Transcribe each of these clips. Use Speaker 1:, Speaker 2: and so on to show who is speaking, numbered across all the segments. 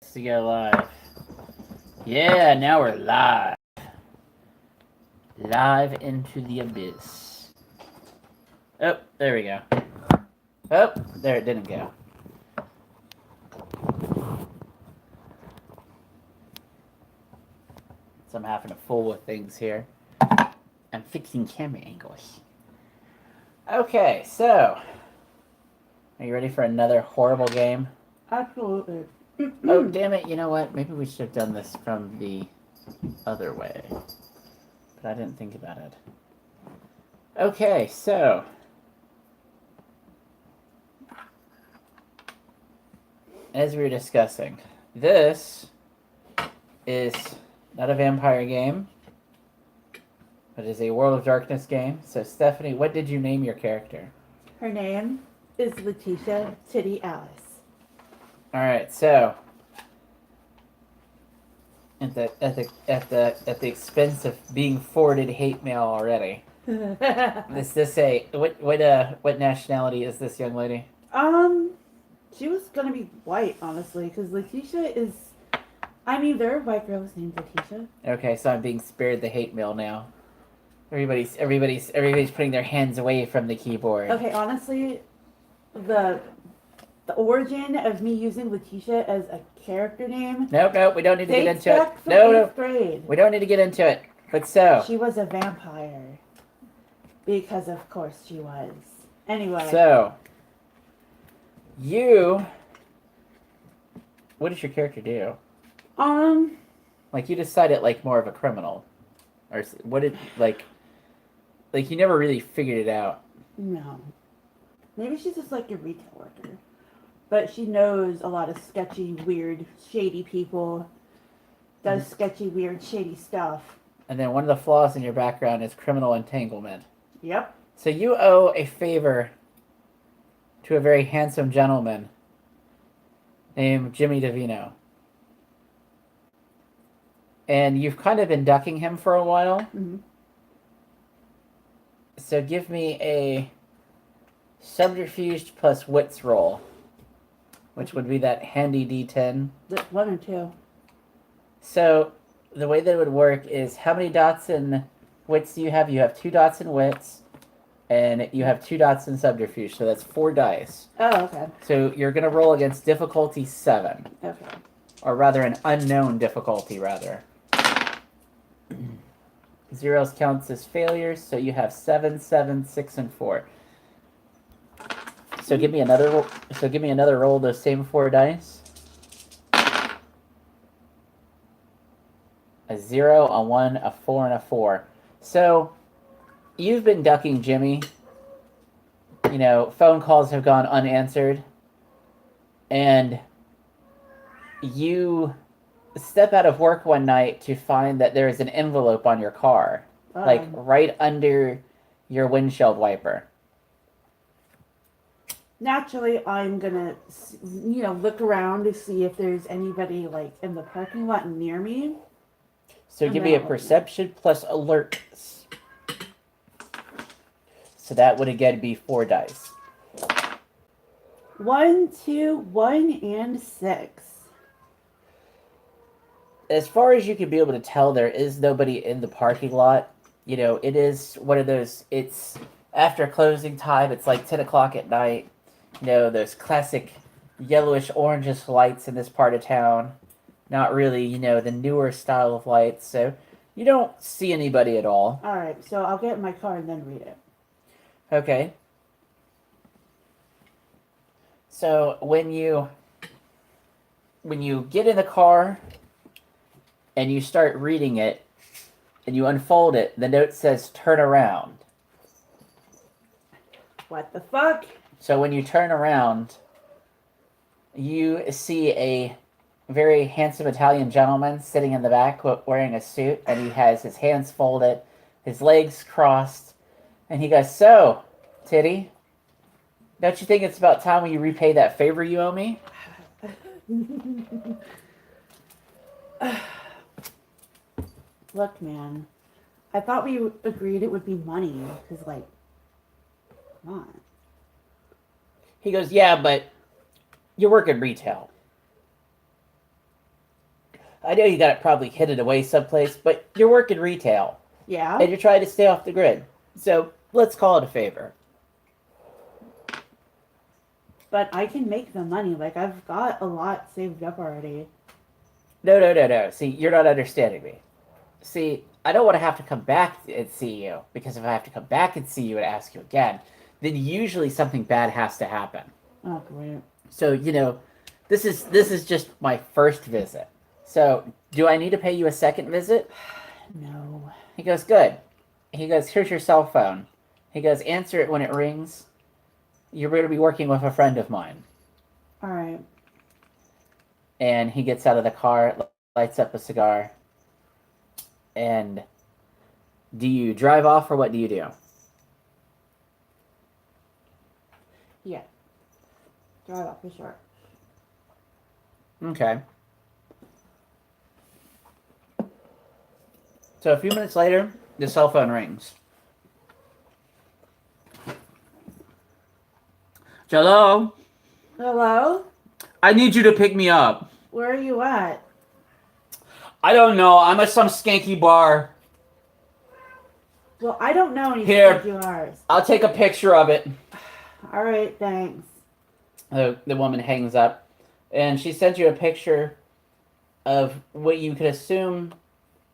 Speaker 1: To go live. Yeah, now we're live. Live into the abyss. Oh, there we go. Oh, there it didn't go. So I'm having to fool with things here. I'm fixing camera angles. Okay, so are you ready for another horrible game?
Speaker 2: Absolutely.
Speaker 1: Oh, damn it. You know what? Maybe we should have done this from the other way. But I didn't think about it. Okay, so as we were discussing, this is not a vampire game, but is a World of Darkness game. So, Stephanie, what did you name your character?
Speaker 2: Her name is Letitia Titty Alice.
Speaker 1: All right, so at the expense of being forwarded hate mail already, is this a what nationality is this young lady?
Speaker 2: She was gonna be white, honestly, because Letitia is. I mean, there are white girls named Letitia.
Speaker 1: Okay, so I'm being spared the hate mail now. Everybody's putting their hands away from the keyboard.
Speaker 2: Okay, honestly, the origin of me using Letitia as a character name.
Speaker 1: Nope, we don't need to get
Speaker 2: dates
Speaker 1: into
Speaker 2: back
Speaker 1: it.
Speaker 2: from
Speaker 1: No,
Speaker 2: 8th grade.
Speaker 1: we don't need to get into it. But so.
Speaker 2: She was a vampire. Because of course she was. Anyway.
Speaker 1: So. What does your character do? Like, you decided, like, more of a criminal. Or what did, like, you never really figured it out.
Speaker 2: No. Maybe she's just like a retail worker. But she knows a lot of sketchy, weird, shady people. Does sketchy, weird, shady stuff.
Speaker 1: And then one of the flaws in your background is criminal entanglement.
Speaker 2: Yep.
Speaker 1: So you owe a favor to a very handsome gentleman named Jimmy DeVino. And you've kind of been ducking him for a while.
Speaker 2: Mm-hmm.
Speaker 1: So give me a subterfuge plus wits roll, which would be that handy D10.
Speaker 2: 1 or 2.
Speaker 1: So the way that it would work is, how many dots in wits do you have? You have 2 dots in wits, and you have 2 dots in subterfuge. So that's 4 dice.
Speaker 2: Oh, okay.
Speaker 1: So you're going to roll against difficulty 7.
Speaker 2: Okay.
Speaker 1: Or rather, an unknown difficulty, rather. Zeros counts as failures, so you have 7, 7, 6, and 4. So give me another roll. So give me another roll of those same 4 dice. A 0, a 1, a 4, and a 4. So you've been ducking Jimmy. You know, phone calls have gone unanswered. And you step out of work one night to find that there is an envelope on your car. Like, right under your windshield wiper.
Speaker 2: Naturally, I'm gonna, look around to see if there's anybody, like, in the parking lot near me.
Speaker 1: So give me a perception plus alertness. So that would again be 4 dice.
Speaker 2: 1, 2, 1, and 6.
Speaker 1: As far as you can be able to tell, there is nobody in the parking lot. You know, it is one of those, it's after closing time, it's like 10 o'clock at night. You know, those classic yellowish orangish lights in this part of town. Not really, the newer style of lights. So you don't see anybody at all.
Speaker 2: Alright, so I'll get in my car and then read it.
Speaker 1: Okay. So when you get in the car and you start reading it and you unfold it, the note says turn around.
Speaker 2: What the fuck?
Speaker 1: So when you turn around, you see a very handsome Italian gentleman sitting in the back wearing a suit, and he has his hands folded, his legs crossed, and he goes, "So, Titty, don't you think it's about time you repay that favor you owe me?"
Speaker 2: Look, man. I thought we agreed it would be money. Because, like, come on.
Speaker 1: He goes, "Yeah, but you work in retail." I know you got it probably hidden away someplace, but you're working retail
Speaker 2: Yeah.
Speaker 1: and you're trying to stay off the grid. So let's call it a favor.
Speaker 2: But I can make the money. Like, I've got a lot saved up already.
Speaker 1: No. See, you're not understanding me. See, I don't want to have to come back and see you, because if I have to come back and see you and ask you again, then usually something bad has to happen.
Speaker 2: Oh, great.
Speaker 1: So, this is just my first visit. So, do I need to pay you a second visit?
Speaker 2: No.
Speaker 1: He goes, good. He goes, here's your cell phone. He goes, answer it when it rings. You're going to be working with a friend of mine.
Speaker 2: All right.
Speaker 1: And he gets out of the car, lights up a cigar. And do you drive off, or what do you do?
Speaker 2: Yeah. Drive off for sure.
Speaker 1: Okay. So a few minutes later, the cell phone rings. Hello?
Speaker 2: Hello?
Speaker 1: I need you to pick me up.
Speaker 2: Where are you at?
Speaker 1: I don't know. I'm at some skanky bar.
Speaker 2: Well, I don't know any
Speaker 1: Here.
Speaker 2: yours.
Speaker 1: I'll take a picture of it.
Speaker 2: All right, thanks.
Speaker 1: The woman hangs up, and she sends you a picture of what you could assume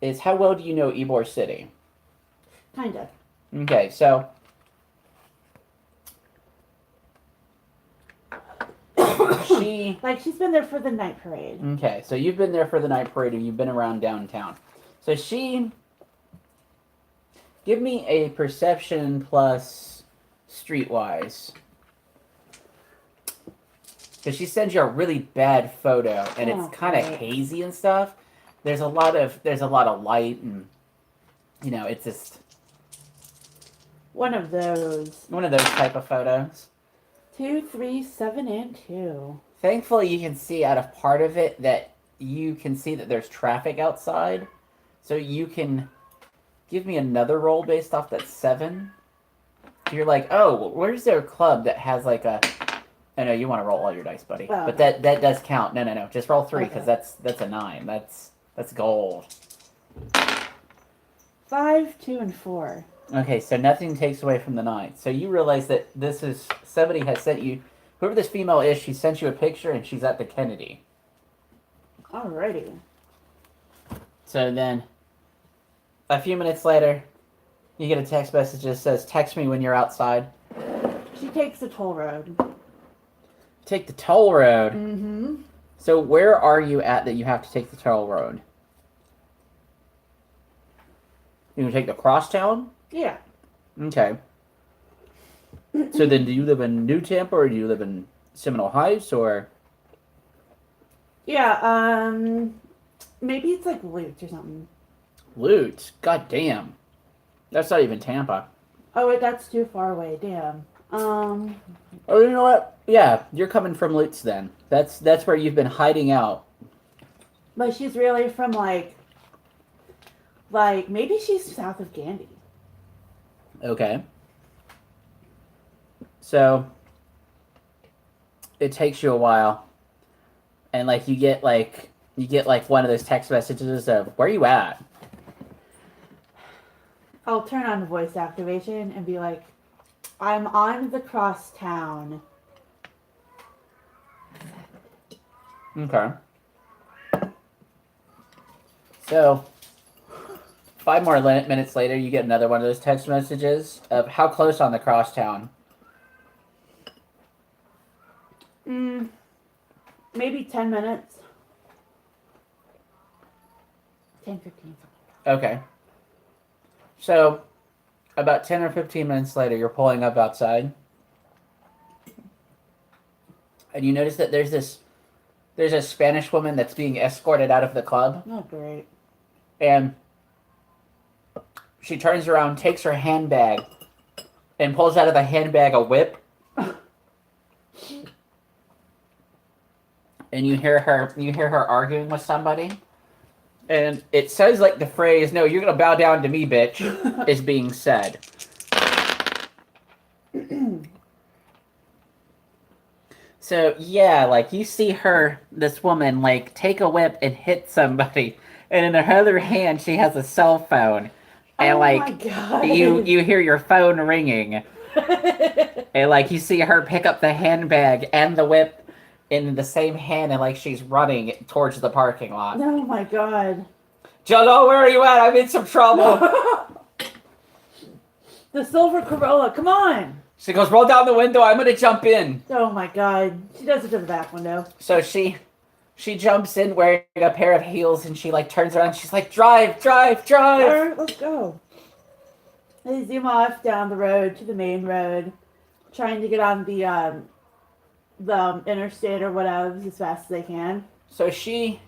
Speaker 1: is, how well do you know Ybor City?
Speaker 2: Kind of.
Speaker 1: Okay, so she...
Speaker 2: Like, she's been there for the night parade.
Speaker 1: Okay, so you've been there for the night parade, and you've been around downtown. So she... Give me a perception plus streetwise. Because she sends you a really bad photo, and it's kind of hazy and stuff. There's a lot of light, and it's just
Speaker 2: One of those.
Speaker 1: type of photos.
Speaker 2: 2, 3, 7, and 2.
Speaker 1: Thankfully, you can see out of part of it that you can see that there's traffic outside, so you can give me another roll based off that 7. You're like, oh, where's their club that has like a... I know you want to roll all your dice, buddy,
Speaker 2: Oh,
Speaker 1: but
Speaker 2: okay.
Speaker 1: that does count. No, just roll 3 because
Speaker 2: Okay.
Speaker 1: that's a 9. That's gold.
Speaker 2: 5, 2, and 4.
Speaker 1: Okay, so nothing takes away from the 9. So you realize that this is... Somebody has sent you... Whoever this female is, she sent you a picture, and she's at the Kennedy.
Speaker 2: Alrighty.
Speaker 1: So then, a few minutes later, you get a text message that says, text me when you're outside.
Speaker 2: She takes the toll road.
Speaker 1: Take the toll road.
Speaker 2: Mm-hmm.
Speaker 1: So where are you at that you have to take the toll road? You can take the crosstown?
Speaker 2: Yeah.
Speaker 1: Okay. So then, do you live in New Tampa, or do you live in Seminole Heights, or?
Speaker 2: Yeah, maybe it's like Lutz or something.
Speaker 1: Lutz? God damn. That's not even Tampa.
Speaker 2: Oh, wait, that's too far away. Damn.
Speaker 1: Oh, you know what? Yeah, you're coming from Lutz then. That's where you've been hiding out.
Speaker 2: But she's really from like maybe she's south of Gandy.
Speaker 1: Okay. So it takes you a while, and like you get like one of those text messages of, where are you at?
Speaker 2: I'll turn on voice activation and be like, I'm on the crosstown.
Speaker 1: Okay. So 5 more minutes later, you get another one of those text messages of, how close on the crosstown?
Speaker 2: Maybe 10 minutes. 10, 15.
Speaker 1: Okay. So about 10 or 15 minutes later, you're pulling up outside, and you notice that there's a Spanish woman that's being escorted out of the club,
Speaker 2: Oh, great.
Speaker 1: and she turns around, takes her handbag, and pulls out of the handbag a whip. And you hear her arguing with somebody, and it says like the phrase, "No, you're gonna bow down to me, bitch," is being said. So yeah, like you see her, this woman, like take a whip and hit somebody, and in her other hand she has a cell phone, and
Speaker 2: Oh my
Speaker 1: like
Speaker 2: god.
Speaker 1: you hear your phone ringing, and like you see her pick up the handbag and the whip in the same hand, and like she's running towards the parking lot.
Speaker 2: Oh my god.
Speaker 1: Jello, where are you at? I'm in some trouble.
Speaker 2: The silver Corolla, come on!
Speaker 1: She goes, roll down the window. I'm gonna jump in.
Speaker 2: Oh my god. She does it to the back window.
Speaker 1: So she jumps in wearing a pair of heels, and she like turns around. And she's like, drive, drive, drive.
Speaker 2: Alright, let's go. They zoom off down the road to the main road, trying to get on the interstate or whatever as fast as they can.
Speaker 1: So she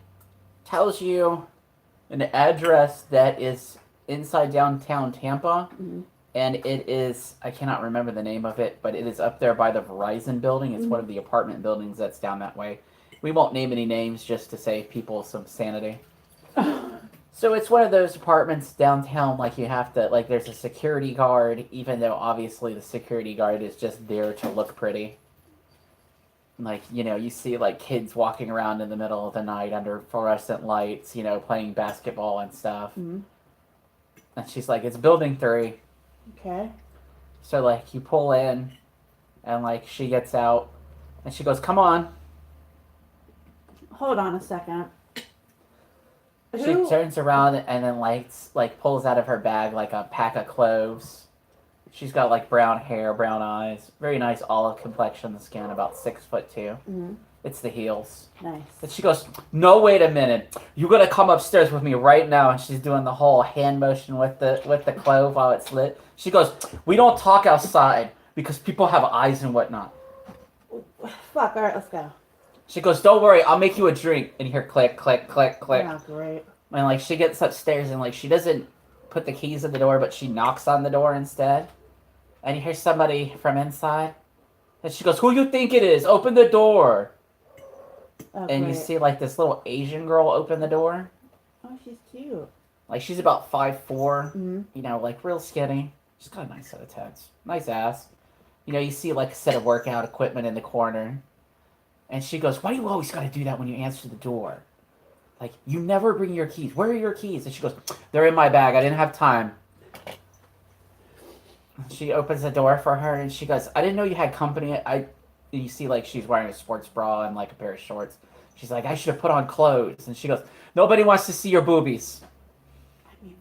Speaker 1: tells you an address that is inside downtown Tampa, and it is, I cannot remember the name of it, but it is up there by the Verizon building. It's one of the apartment buildings that's down that way. We won't name any names just to save people some sanity. So it's one of those apartments downtown, like you have to, like there's a security guard, even though obviously the security guard is just there to look pretty. Like, you know, you see like kids walking around in the middle of the night under fluorescent lights, you know, playing basketball and stuff.
Speaker 2: Mm-hmm.
Speaker 1: And she's like, it's building 3.
Speaker 2: Okay.
Speaker 1: So like you pull in, and like she gets out, and she goes, come on.
Speaker 2: Hold on a second.
Speaker 1: She turns around and then like pulls out of her bag like a pack of cloves. She's got like brown hair, brown eyes, very nice olive complexion skin, about 6'2".
Speaker 2: Mm-hmm.
Speaker 1: It's the heels.
Speaker 2: Nice.
Speaker 1: And she goes, no, wait a minute. You gotta come upstairs with me right now. And she's doing the whole hand motion with the clove while it's lit. She goes, we don't talk outside because people have eyes and whatnot.
Speaker 2: Fuck, alright, let's go.
Speaker 1: She goes, don't worry, I'll make you a drink. And you hear click, click, click, click.
Speaker 2: Oh, great.
Speaker 1: And like she gets upstairs and like she doesn't put the keys in the door, but she knocks on the door instead. And you hear somebody from inside. And she goes, who you think it is? Open the door.
Speaker 2: Oh,
Speaker 1: And
Speaker 2: great.
Speaker 1: you see like this little Asian girl open the door.
Speaker 2: Oh, she's cute.
Speaker 1: Like she's about 5'4",
Speaker 2: Mm-hmm.
Speaker 1: you know, like real skinny. She's got a nice set of tits. Nice ass. You know, you see like a set of workout equipment in the corner. And she goes, why do you always gotta do that when you answer the door? Like, you never bring your keys. Where are your keys? And she goes, they're in my bag. I didn't have time. She opens the door for her and she goes, I didn't know you had company. You see like she's wearing a sports bra and like a pair of shorts. She's like, I should have put on clothes. And she goes, nobody wants to see your boobies.
Speaker 2: I mean,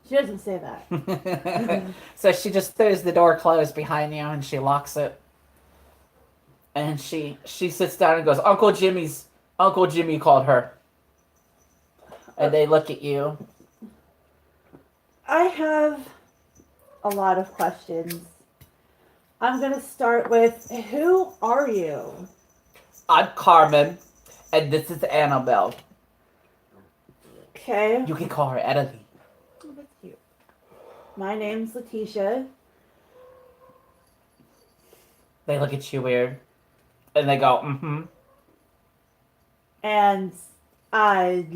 Speaker 2: she doesn't say that.
Speaker 1: So she just throws the door closed behind you and she locks it. And she sits down and goes, Uncle Jimmy called her. And they look at you.
Speaker 2: I have a lot of questions. I'm gonna start with, who are you?
Speaker 1: I'm Carmen, and this is Annabelle.
Speaker 2: Okay.
Speaker 1: You can call her Adelie.
Speaker 2: Oh, that's cute. My name's Letitia.
Speaker 1: They look at you weird. And they go, mm-hmm.
Speaker 2: And I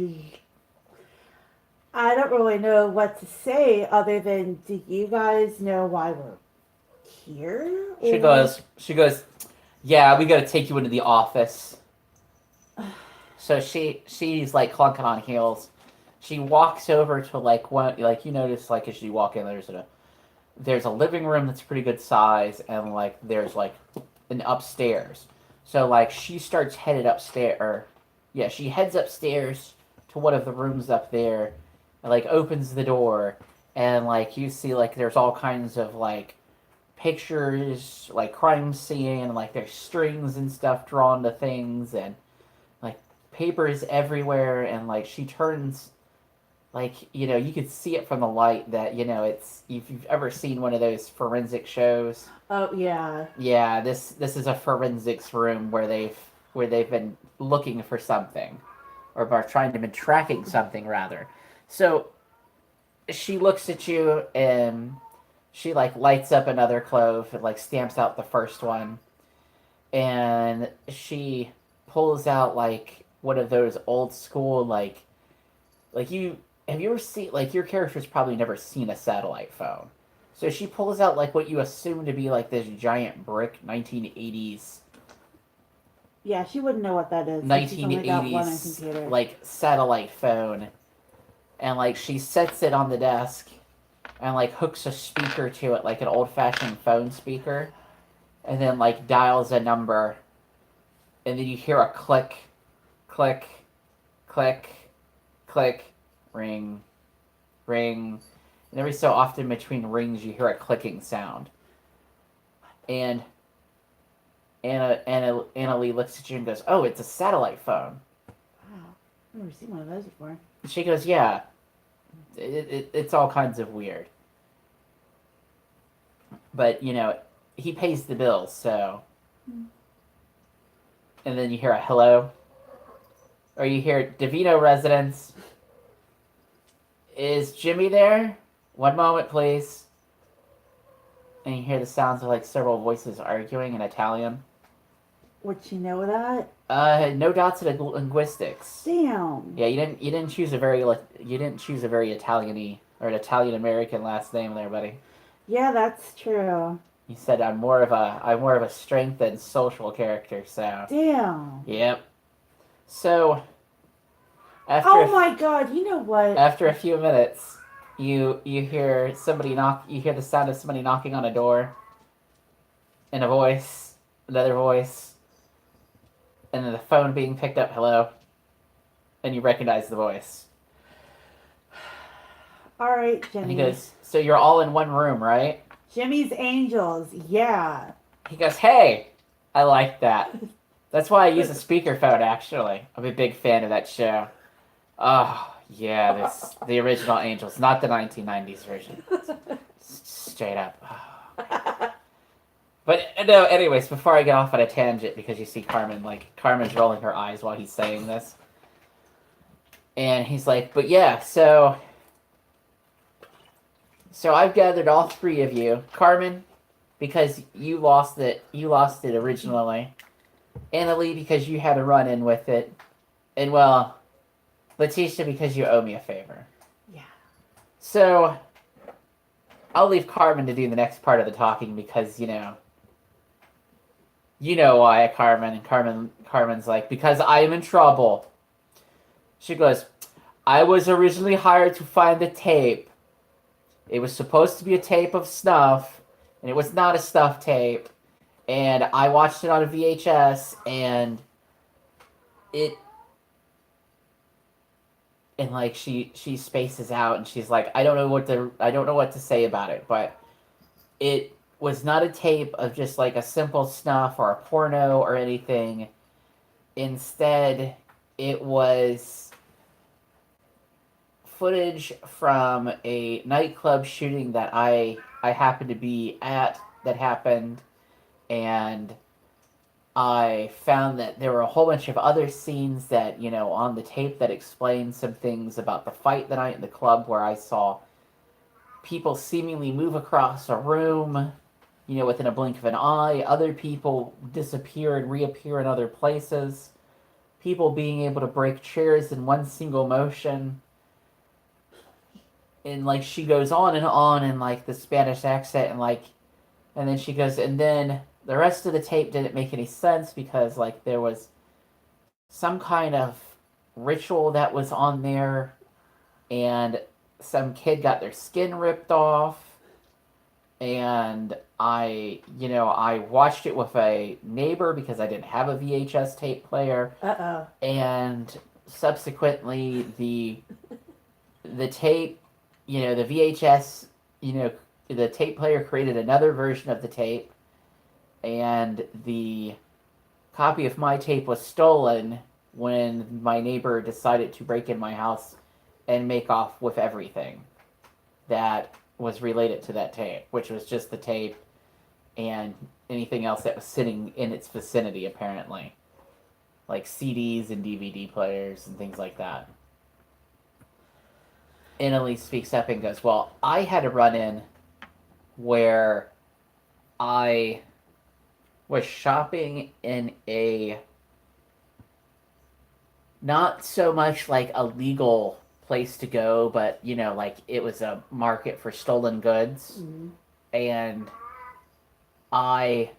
Speaker 2: don't really know what to say other than, do you guys know why we're here?
Speaker 1: She
Speaker 2: Or-
Speaker 1: goes, yeah, we gotta take you into the office. So she's like clunking on heels. She walks over to like one, like you notice like as you walk in, there's a living room that's pretty good size, and like there's like an upstairs. So like she starts headed upstairs, or yeah, she heads upstairs to one of the rooms up there, and like opens the door, and like you see like there's all kinds of like pictures, like crime scene, and like there's strings and stuff drawn to things, and like papers everywhere, and like she turns, like, you know, you could see it from the light that, you know, it's, if you've ever seen one of those forensic shows.
Speaker 2: Oh, yeah.
Speaker 1: Yeah, this is a forensics room where they've been looking for something, or are trying to been tracking something rather. So she looks at you and she like lights up another clove and like stamps out the first one, and she pulls out like one of those old school like you have you ever seen, like, your character's probably never seen a satellite phone. So she pulls out like what you assume to be like this giant brick 1980s
Speaker 2: Yeah, she wouldn't know what that is. Since she's only got one on
Speaker 1: 1980s
Speaker 2: computer.
Speaker 1: like satellite phone, and like she sets it on the desk and like hooks a speaker to it like an old-fashioned phone speaker, and then like dials a number, and then you hear a click, click, click, click, ring, ring, and every so often between rings you hear a clicking sound. And Anna Lee looks at you and goes, "Oh, it's a satellite phone."
Speaker 2: Wow, I've never seen one of those before.
Speaker 1: And she goes, "Yeah, it's all kinds of weird." But, he pays the bills, so. And then you hear a hello. Or you hear, "Davino residence. Is Jimmy there? One moment, please." And you hear the sounds of like several voices arguing in Italian.
Speaker 2: Would she know that?
Speaker 1: No dots in linguistics.
Speaker 2: Damn.
Speaker 1: Yeah, you didn't choose a very Italian-y or an Italian American last name there, buddy.
Speaker 2: Yeah, that's true.
Speaker 1: You said I'm more of a strength and social character, so.
Speaker 2: Damn.
Speaker 1: Yep. So.
Speaker 2: Oh my God! You know what?
Speaker 1: After a few minutes, you hear somebody knock. You hear the sound of somebody knocking on a door. And a voice, another voice, and then the phone being picked up. Hello. And you recognize the voice.
Speaker 2: All right, Jimmy.
Speaker 1: And he goes, "So you're all in one room, right?"
Speaker 2: Jimmy's Angels. Yeah.
Speaker 1: He goes, "Hey, I like that. That's why I use a speakerphone. Actually, I'm a big fan of that show." Oh yeah, the original Angels, not the 1990s version. Straight up. Oh. But no, anyways, before I get off on a tangent, because you see Carmen's rolling her eyes while he's saying this. And he's like, "But yeah, so I've gathered all three of you. Carmen, because you lost it originally. Anna Lee, because you had a run-in with it. And, well, Letitia, because you owe me a favor."
Speaker 2: Yeah.
Speaker 1: So, I'll leave Carmen to do the next part of the talking because, you know why, Carmen. And Carmen's like, "Because I am in trouble." She goes, "I was originally hired to find the tape. It was supposed to be a tape of snuff, and it was not a snuff tape. And I watched it on a VHS, and and like she spaces out, and she's like, I don't know what to say about it, but it was not a tape of just like a simple snuff or a porno or anything. Instead, it was footage from a nightclub shooting that I happened to be at that happened, and I found that there were a whole bunch of other scenes that, on the tape that explained some things about the fight that night in the club where I saw people seemingly move across a room, within a blink of an eye. Other people disappear and reappear in other places. People being able to break chairs in one single motion. And, like, she goes on in, like, the Spanish accent, and then she goes, and then the rest of the tape didn't make any sense because, like, there was some kind of ritual that was on there, and some kid got their skin ripped off, and I watched it with a neighbor because I didn't have a VHS tape player.
Speaker 2: Uh-oh.
Speaker 1: And subsequently, the tape, the VHS, the tape player created another version of the tape, and the copy of my tape was stolen when my neighbor decided to break in my house and make off with everything that was related to that tape, which was just the tape and anything else that was sitting in its vicinity, apparently. Like CDs and DVD players and things like that. Annalie speaks up and goes, "Well, I had a run-in where I was shopping in a not so much like a legal place to go, but like it was a market for stolen goods.
Speaker 2: Mm-hmm.
Speaker 1: And I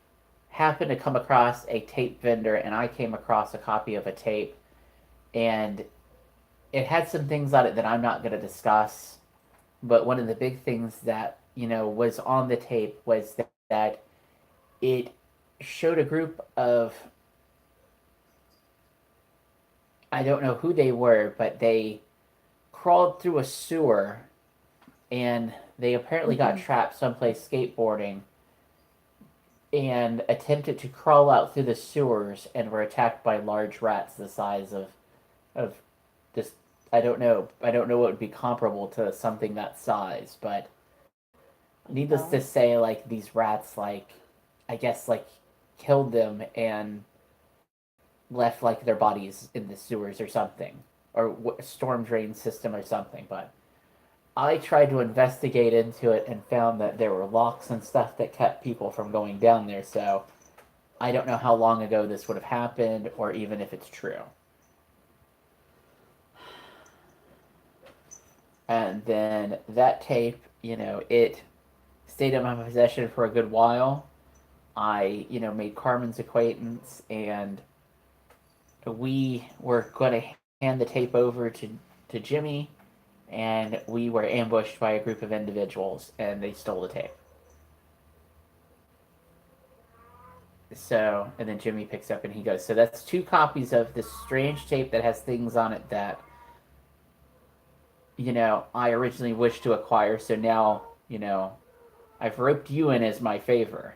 Speaker 1: happened to come across a tape vendor, and I came across a copy of a tape, and it had some things on it that I'm not going to discuss. But one of the big things that was on the tape was that it showed a group of, I don't know who they were, but they crawled through a sewer, and they apparently got trapped someplace skateboarding, and attempted to crawl out through the sewers and were attacked by large rats the size of this. I don't know what would be comparable to something that size, but needless to say, like, these rats, like, I guess, like, killed them and left, like, their bodies in the sewers or something, or storm drain system or something. But I tried to investigate into it and found that there were locks and stuff that kept people from going down there, so I don't know how long ago this would have happened, or even if it's true. And then that tape, it stayed in my possession for a good while. I, made Carmen's acquaintance, and we were going to hand the tape over to Jimmy, and we were ambushed by a group of individuals, and they stole the tape. So, and then Jimmy picks up and he goes, so that's 2 copies of this strange tape that has things on it that, I originally wished to acquire, so now, I've roped you in as my favor.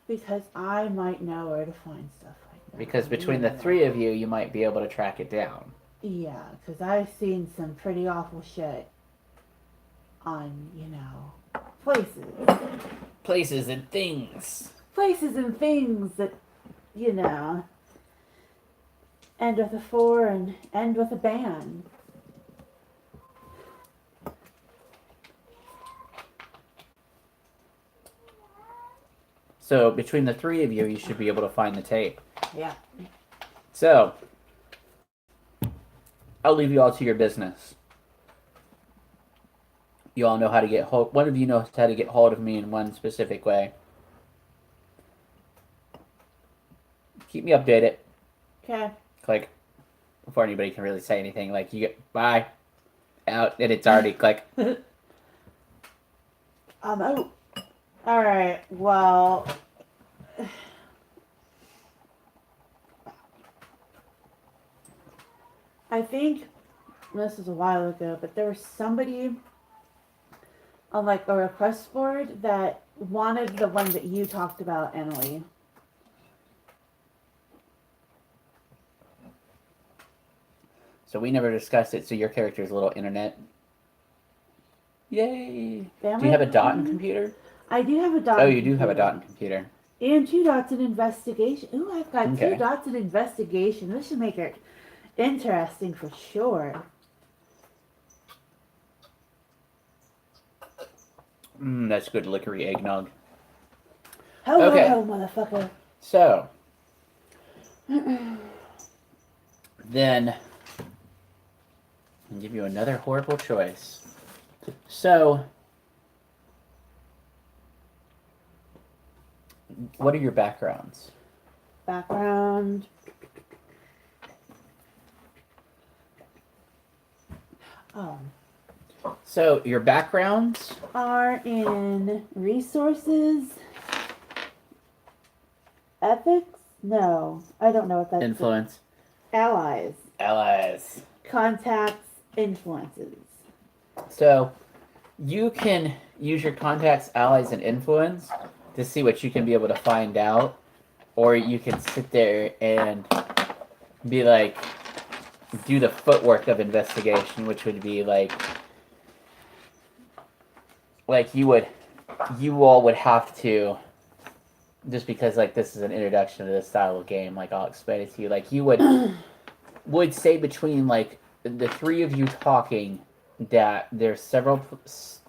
Speaker 2: Because I might know where to find stuff like that.
Speaker 1: Because between the 3 of you, you might be able to track it down.
Speaker 2: Yeah, because I've seen some pretty awful shit on, places.
Speaker 1: Places and things.
Speaker 2: Places and things that, end with a 4 and end with a band.
Speaker 1: So between the 3 of you, you should be able to find the tape.
Speaker 2: Yeah.
Speaker 1: So I'll leave you all to your business. You all know how to get hold. One of you knows how to get hold of me in one specific way. Keep me updated.
Speaker 2: Okay.
Speaker 1: Click. Before anybody can really say anything, like, you get bye, out, and it's already click.
Speaker 2: Oh. All right. Well. I think this was a while ago, but there was somebody on, like, a request board that wanted the one that you talked about, Annalie.
Speaker 1: So we never discussed it, so your character's a little internet. Yay! Do you have a Dotton computer?
Speaker 2: I do have a Dotton.
Speaker 1: Oh, you do have a Dotton computer.
Speaker 2: And 2 dots in investigation. Ooh, I've got
Speaker 1: Okay.
Speaker 2: 2 dots in investigation. This should make it interesting for sure.
Speaker 1: That's good liquory eggnog.
Speaker 2: Hello,
Speaker 1: Okay.
Speaker 2: motherfucker.
Speaker 1: So, then, I'll give you another horrible choice. So, what are your backgrounds?
Speaker 2: Background.
Speaker 1: So, your backgrounds
Speaker 2: Are in resources. Ethics? No. I don't know what that's.
Speaker 1: influence.
Speaker 2: Allies.
Speaker 1: Allies.
Speaker 2: Contacts. Influences.
Speaker 1: So, you can use your contacts, allies, and influence to see what you can be able to find out, or you can sit there and be like, do the footwork of investigation, which would be like you all would have to, just because, like, this is an introduction to this style of game, like, I'll explain it to you. Like, you would say between, like, the 3 of you talking that there's several,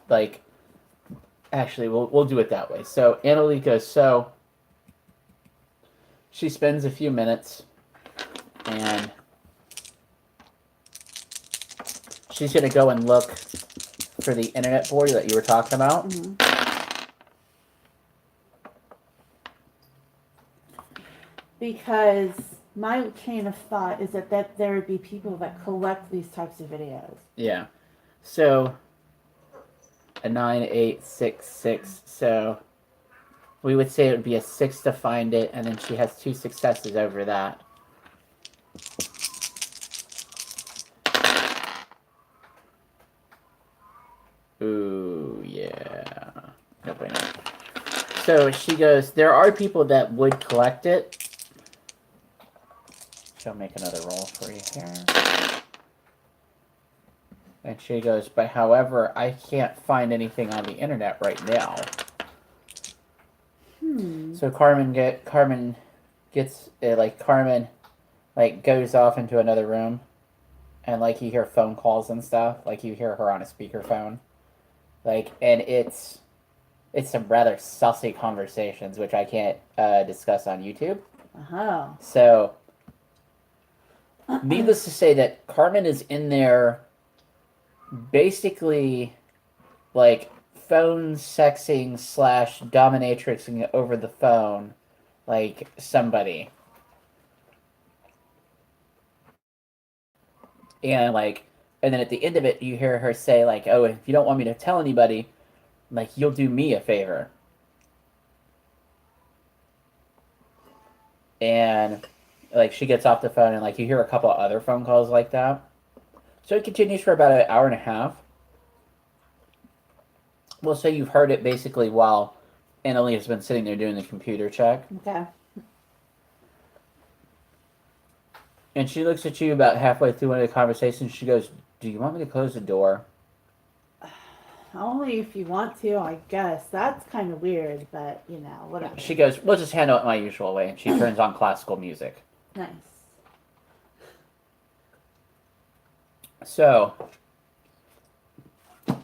Speaker 1: like, actually, we'll do it that way. So, Annalise goes, so she spends a few minutes, and she's going to go and look for the internet board that you were talking about.
Speaker 2: Mm-hmm. because my chain of thought is that there would be people that collect these types of videos.
Speaker 1: Yeah. So a 9, 8, 6, 6. So we would say it would be a 6 to find it, and then she has 2 successes over that. Ooh, yeah. Nope, wait, no. So she goes, there are people that would collect it. She'll make another roll for you here. And she goes, but however, I can't find anything on the internet right now. So Carmen gets Carmen goes off into another room, and like you hear phone calls and stuff, like you hear her on a speakerphone, and it's some rather sussy conversations which I can't discuss on YouTube.
Speaker 2: Oh.
Speaker 1: So needless to say that Carmen is in there basically like phone sexing / dominatrixing over the phone like somebody. And and then at the end of it you hear her say oh, if you don't want me to tell anybody, you'll do me a favor. And she gets off the phone, and you hear a couple of other phone calls like that. So it continues for about an hour and a half. We'll say you've heard it basically while Annalie has been sitting there doing the computer check.
Speaker 2: Okay.
Speaker 1: And she looks at you about halfway through one of the conversations. She goes, do you want me to close the door?
Speaker 2: Only if you want to, I guess. That's kind of weird, but, whatever.
Speaker 1: She goes, we'll just handle it my usual way. And she turns on classical music.
Speaker 2: Nice.
Speaker 1: So, a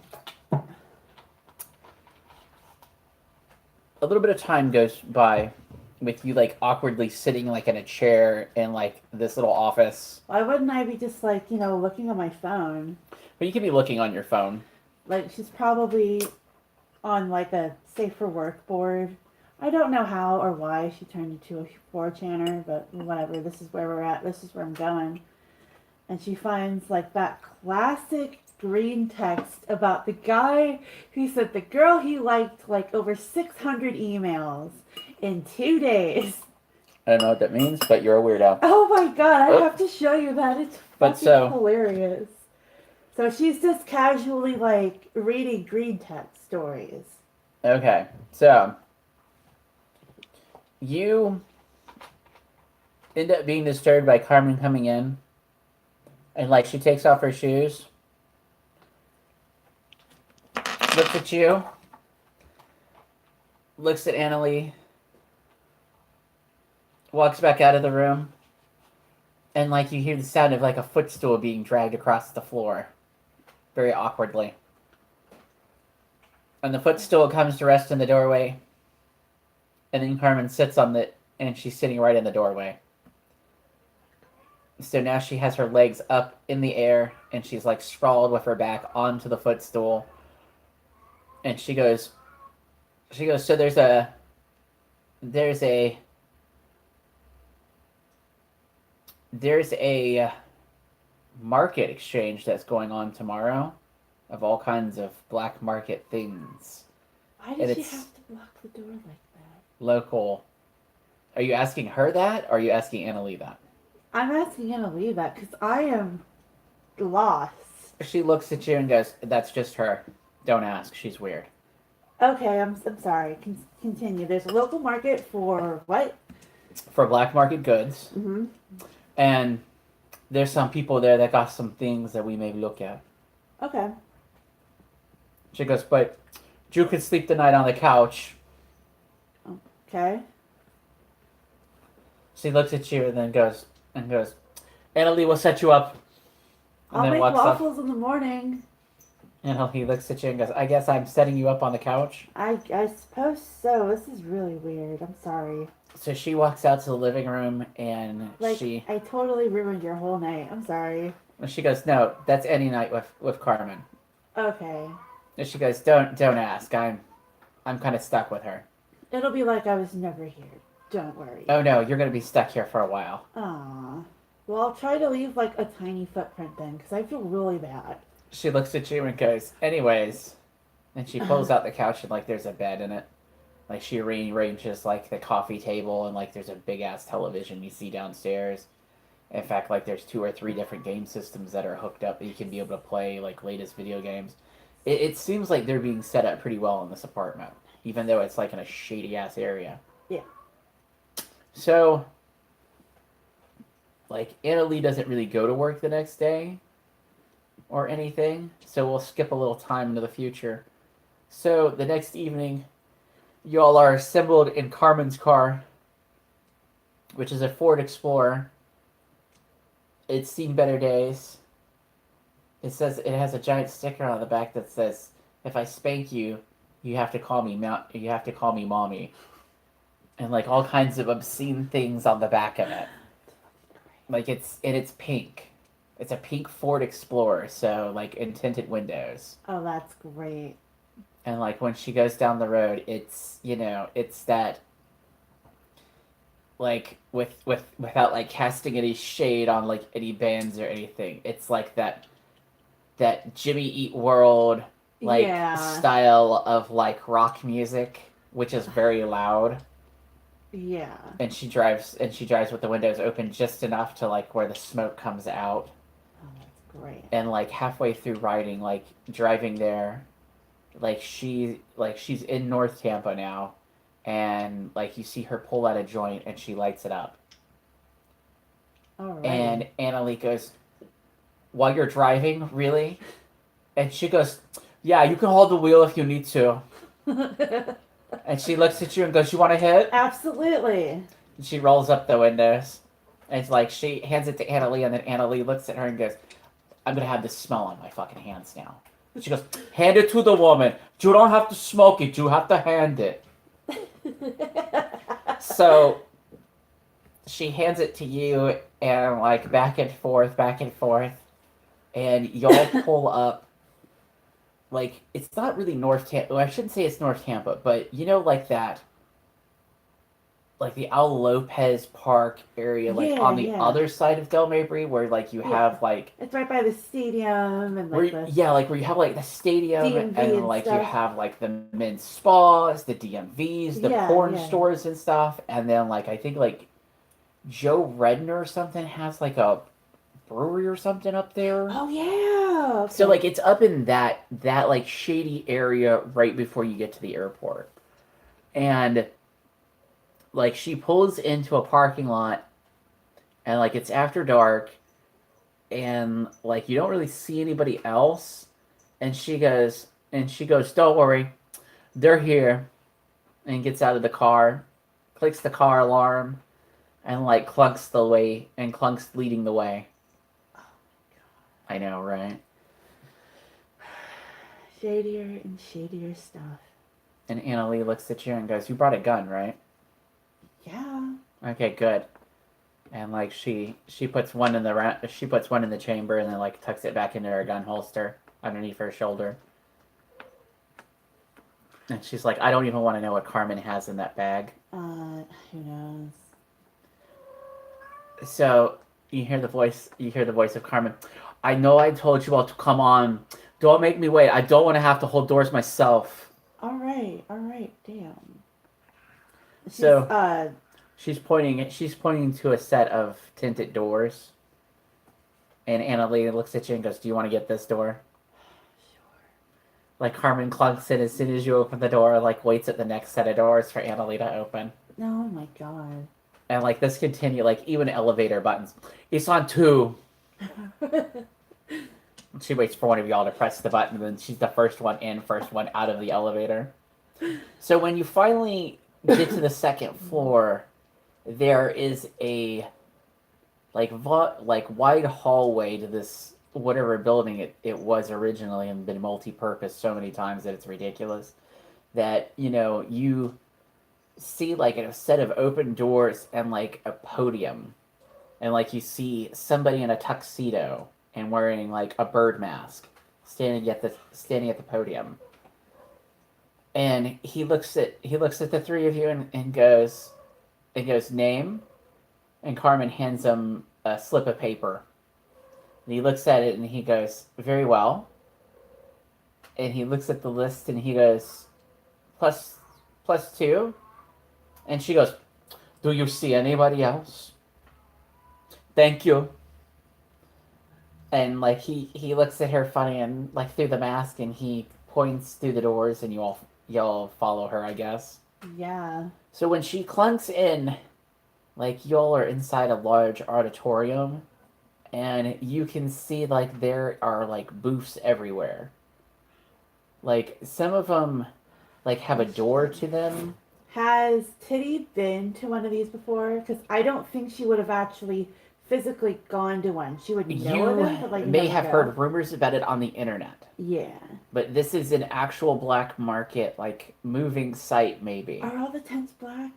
Speaker 1: little bit of time goes by with you awkwardly sitting in a chair in this little office.
Speaker 2: Why wouldn't I be just looking on my phone?
Speaker 1: But you could be looking on your phone.
Speaker 2: She's probably on a safe for work board. I don't know how or why she turned into a 4chaner, but whatever. This is where we're at. This is where I'm going. And she finds that classic green text about the guy who said the girl he liked over 600 emails in 2 days.
Speaker 1: I don't know what that means, but you're a weirdo.
Speaker 2: Oh my god, I have to show you that. It's fucking hilarious. So she's just casually reading green text stories.
Speaker 1: Okay, so you end up being disturbed by Carmen coming in, and she takes off her shoes, looks at you, looks at Annalie, walks back out of the room, and you hear the sound of a footstool being dragged across the floor, very awkwardly. And the footstool comes to rest in the doorway, and then Carmen sits on it, and she's sitting right in the doorway. So now she has her legs up in the air, and she's sprawled with her back onto the footstool. And she goes, so there's a market exchange that's going on tomorrow of all kinds of black market things.
Speaker 2: Why did she have to block the door like that?
Speaker 1: Local. Are you asking her that, or are you asking Annalie that?
Speaker 2: I'm asking Annalie that because I am lost.
Speaker 1: She looks at you and goes, that's just her. Don't ask. She's weird.
Speaker 2: Okay, I'm sorry. Continue. There's a local market for what?
Speaker 1: For black market goods.
Speaker 2: Mm-hmm.
Speaker 1: And there's some people there that got some things that we may look at.
Speaker 2: Okay.
Speaker 1: She goes, but Drew could sleep the night on the couch.
Speaker 2: Okay.
Speaker 1: She looks at you and then goes, Annalie will set you up.
Speaker 2: And I'll make waffles in the morning.
Speaker 1: Annalie looks at you and goes, I guess I'm setting you up on the couch?
Speaker 2: I suppose so. This is really weird. I'm sorry.
Speaker 1: So she walks out to the living room and
Speaker 2: I totally ruined your whole night. I'm sorry.
Speaker 1: She goes, no, that's any night with Carmen.
Speaker 2: Okay.
Speaker 1: And she goes, don't ask. I'm kind of stuck with her.
Speaker 2: It'll be like I was never here. don't worry.
Speaker 1: Oh no, you're gonna be stuck here for a while.
Speaker 2: Aw. Well, I'll try to leave like a tiny footprint then, because I feel really bad.
Speaker 1: She looks at you and goes, anyways. And she pulls out the couch and like there's a bed in it. Like she rearranges like the coffee table and like there's a big ass television you see downstairs. In fact, like there's 2 or 3 different game systems that are hooked up that you can be able to play like latest video games. It seems like they're being set up pretty well in this apartment, even though it's like in a shady ass area.
Speaker 2: Yeah.
Speaker 1: So, like Anna Lee doesn't really go to work the next day or anything, so we'll skip a little time into the future. So the next evening, you all are assembled in Carmen's car, which is a Ford Explorer. It's seen better days. It says it has a giant sticker on the back that says, "If I spank you, you have to call me you have to call me mommy," and like all kinds of obscene things on the back of it. Like it's pink. It's a pink Ford Explorer, so like in tinted windows.
Speaker 2: Oh, that's great.
Speaker 1: And like when she goes down the road, it's it's that like without like casting any shade on like any bands or anything. It's like that Jimmy Eat World like style of like rock music, which is very loud.
Speaker 2: Yeah.
Speaker 1: And she drives with the windows open just enough to like where the smoke comes out.
Speaker 2: Oh, that's great.
Speaker 1: And like halfway through riding, like driving there, like she's in North Tampa now, and like you see her pull out a joint and she lights it up.
Speaker 2: All right.
Speaker 1: And Annalie goes, "While you're driving, really?" And she goes, "Yeah, you can hold the wheel if you need to." And she looks at you and goes, "You want to hit?"
Speaker 2: Absolutely.
Speaker 1: And she rolls up the windows. And it's like she hands it to Annalie, and then Annalie looks at her and goes, "I'm going to have this smell on my fucking hands now." She goes, "Hand it to the woman. You don't have to smoke it. You have to hand it." So she hands it to you, and like back and forth, and y'all pull up. Like, it's not really North Tampa. Well, I shouldn't say it's North Tampa, but like that, like the Al Lopez Park area, like on the other side of Del Mabry, where like you have like
Speaker 2: it's right by the stadium and like
Speaker 1: where you have like the stadium
Speaker 2: DMV
Speaker 1: and like
Speaker 2: stuff.
Speaker 1: you have like the men's spas, the DMVs, the porn stores and stuff, and then like I think like Joe Redner or something has like a brewery or something up there.
Speaker 2: Oh yeah. Okay.
Speaker 1: So like it's up in that like shady area right before you get to the airport. And like she pulls into a parking lot and like it's after dark and like you don't really see anybody else, and she goes, "Don't worry. They're here." And gets out of the car, clicks the car alarm, and like clunks leading the way. I know, right?
Speaker 2: Shadier and shadier stuff.
Speaker 1: And Annalie looks at you and goes, "You brought a gun, right?"
Speaker 2: Yeah.
Speaker 1: Okay, good. And like she puts one in the chamber and then like tucks it back into her gun holster underneath her shoulder. And she's like, "I don't even want to know what Carmen has in that bag."
Speaker 2: Who knows?
Speaker 1: So you hear the voice of Carmen. "I know I told you all to come on. Don't make me wait. I don't want to have to hold doors myself."
Speaker 2: All right, damn.
Speaker 1: She's pointing to a set of tinted doors. And Annalie looks at you and goes, "Do you want to get this door?"
Speaker 2: Sure.
Speaker 1: Like Carmen clunks in as soon as you open the door, like waits at the next set of doors for Annalie to open.
Speaker 2: Oh my god.
Speaker 1: And like this continue, like even elevator buttons. "It's on 2. She waits for one of y'all to press the button, and then she's the first one in, first one out of the elevator. So when you finally get to the second floor, there is a like wide hallway to this whatever building it was originally, and been multi-purpose so many times that it's ridiculous. That you see like a set of open doors and like a podium, and like you see somebody in a tuxedo and wearing like a bird mask standing at the podium. And he looks at the 3 of you and goes, It goes name, and Carmen hands him a slip of paper. And he looks at it and he goes, very well. And he looks at the list and he goes, plus 2. And she goes, do you see anybody else? Thank you. And like he looks at her funny and like through the mask and he points through the doors and you all follow her, I guess.
Speaker 2: Yeah.
Speaker 1: So when she clunks in, like y'all are inside a large auditorium and you can see like there are like booths everywhere. Like some of them like have a door to them.
Speaker 2: Has Titty been to one of these before? Because I don't think she would have actually physically gone to one. She would know of them, but like
Speaker 1: may
Speaker 2: never
Speaker 1: have
Speaker 2: go.
Speaker 1: heard rumors about it on the internet.
Speaker 2: Yeah.
Speaker 1: But this is an actual black market, like moving site maybe.
Speaker 2: Are all the tents black?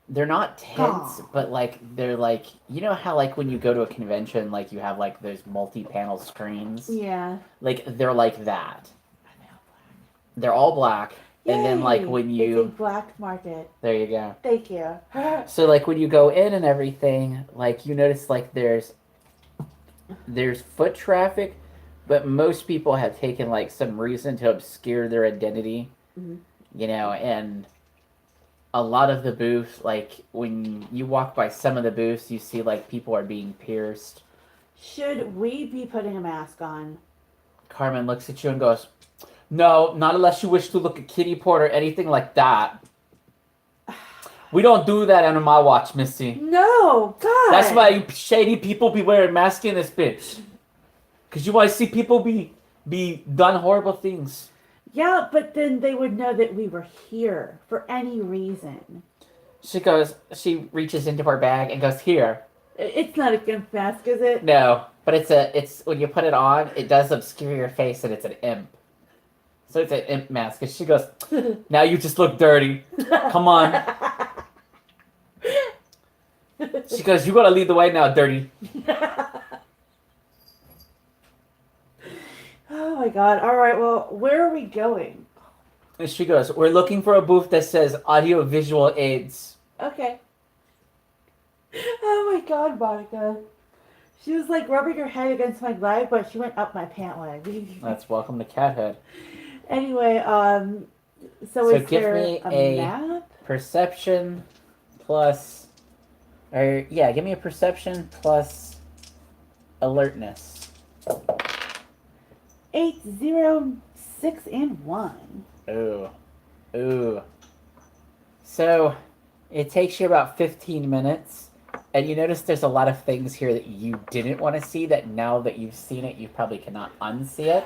Speaker 1: They're not tents, but like they're like, you know how like when you go to a convention, like you have like those multi-panel screens?
Speaker 2: Yeah.
Speaker 1: Like they're like that. They're all black.
Speaker 2: Yay!
Speaker 1: And then like when
Speaker 2: It's
Speaker 1: you
Speaker 2: a black market.
Speaker 1: there you go.
Speaker 2: Thank you.
Speaker 1: So like when you go in and everything, like you notice like there's foot traffic, but most people have taken like some reason to obscure their identity.
Speaker 2: Mm-hmm.
Speaker 1: You know, and a lot of the booths, like when you walk by some of the booths, you see like people are being pierced.
Speaker 2: Should we be putting a mask on?
Speaker 1: Carmen looks at you and goes, no, not unless you wish to look at kitty porn or anything like that. We don't do that under my watch, Missy.
Speaker 2: No, God.
Speaker 1: That's why you shady people be wearing masks in this bitch. Because you want to see people be done horrible things.
Speaker 2: Yeah, but then they would know that we were here for any reason.
Speaker 1: She reaches into her bag and goes, here.
Speaker 2: It's not a gimp mask, is it?
Speaker 1: No, but it's when you put it on, it does obscure your face and it's an imp. So it's an imp mask. And she goes, now you just look dirty. Come on. She goes, you gotta lead the way now, dirty.
Speaker 2: Oh my God. All right, well, where are we going?
Speaker 1: And she goes, we're looking for a booth that says audio-visual aids.
Speaker 2: Okay. Oh my God, Monica. She was like rubbing her head against my leg, but she went up my pant leg.
Speaker 1: That's welcome to Cathead.
Speaker 2: Anyway, so is
Speaker 1: give
Speaker 2: there
Speaker 1: me
Speaker 2: a map?
Speaker 1: Perception plus... give me a perception plus alertness.
Speaker 2: 8, 0, 6, and 1.
Speaker 1: Ooh. So, it takes you about 15 minutes, and you notice there's a lot of things here that you didn't want to see that now that you've seen it, you probably cannot unsee it.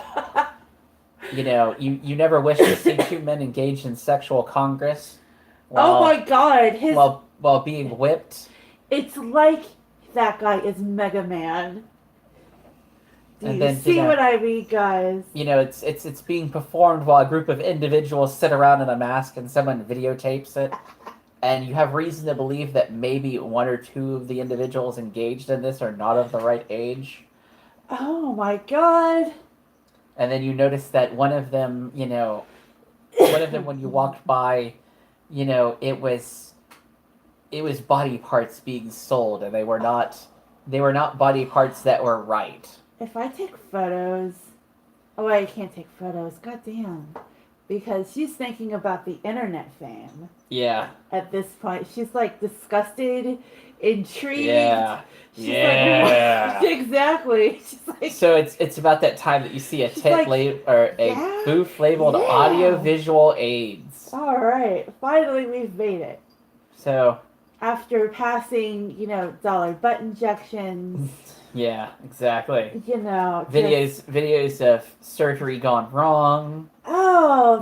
Speaker 1: You know, you never wish to see two men engaged in sexual congress.
Speaker 2: Oh my God!
Speaker 1: While being whipped.
Speaker 2: It's like that guy is Mega Man. Do
Speaker 1: And
Speaker 2: you
Speaker 1: then,
Speaker 2: see what I mean, guys?
Speaker 1: You know, it's being performed while a group of individuals sit around in a mask and someone videotapes it. And you have reason to believe that maybe one or two of the individuals engaged in this are not of the right age.
Speaker 2: Oh my God.
Speaker 1: And then you notice that one of them, when you walked by, it was body parts being sold, and they were not body parts that were right.
Speaker 2: If I take photos, oh wait, I can't take photos. God damn, because she's thinking about the internet fame.
Speaker 1: Yeah.
Speaker 2: At this point, she's like disgusted, intrigued.
Speaker 1: Yeah.
Speaker 2: She's
Speaker 1: Yeah.
Speaker 2: Like, exactly. She's like,
Speaker 1: so it's about that time that you see a tent or a booth labeled audio visual aids.
Speaker 2: All right, finally we've made it.
Speaker 1: So
Speaker 2: after passing, dollar butt injections.
Speaker 1: Yeah, exactly.
Speaker 2: Videos
Speaker 1: of surgery gone wrong.
Speaker 2: Oh.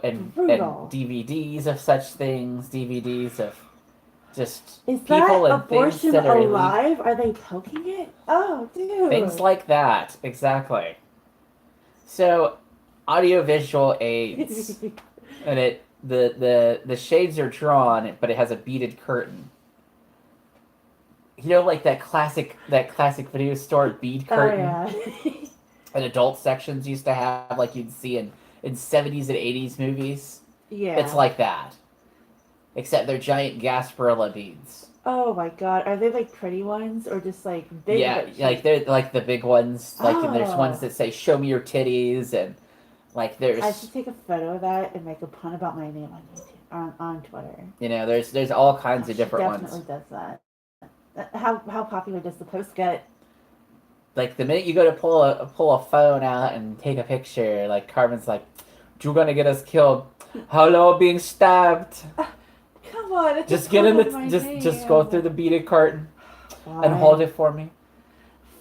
Speaker 1: And DVDs of such things. DVDs of just
Speaker 2: Is
Speaker 1: people
Speaker 2: that
Speaker 1: and
Speaker 2: abortion
Speaker 1: things that are
Speaker 2: alive? Are they poking it? Oh, dude.
Speaker 1: Things like that, exactly. So, audiovisual aids, and the shades are drawn, but it has a beaded curtain. Like that classic video store bead curtain.
Speaker 2: Oh, yeah.
Speaker 1: And adult sections used to have, like you'd see in 70s and 80s movies.
Speaker 2: Yeah.
Speaker 1: It's like that. except they're giant Gasparilla beads.
Speaker 2: Oh my god, are they like pretty ones or just like big?
Speaker 1: Yeah,
Speaker 2: But
Speaker 1: like they're like the big ones. Like, and there's ones
Speaker 2: oh,
Speaker 1: that say "Show me your titties," and like
Speaker 2: I
Speaker 1: there's
Speaker 2: should take a photo of that and make a pun about my name on YouTube on Twitter.
Speaker 1: there's all kinds
Speaker 2: Oh,
Speaker 1: of
Speaker 2: she
Speaker 1: different
Speaker 2: definitely
Speaker 1: ones.
Speaker 2: does that. How popular does the post get?
Speaker 1: Like the minute you go to pull a phone out and take a picture, like Carmen's like, "You're gonna get us killed. Hello, being stabbed.
Speaker 2: Come on, it's
Speaker 1: Just
Speaker 2: a
Speaker 1: get
Speaker 2: pun
Speaker 1: in
Speaker 2: on
Speaker 1: the
Speaker 2: my
Speaker 1: just go through
Speaker 2: name.
Speaker 1: the beaded carton and
Speaker 2: Fine.
Speaker 1: hold it for me."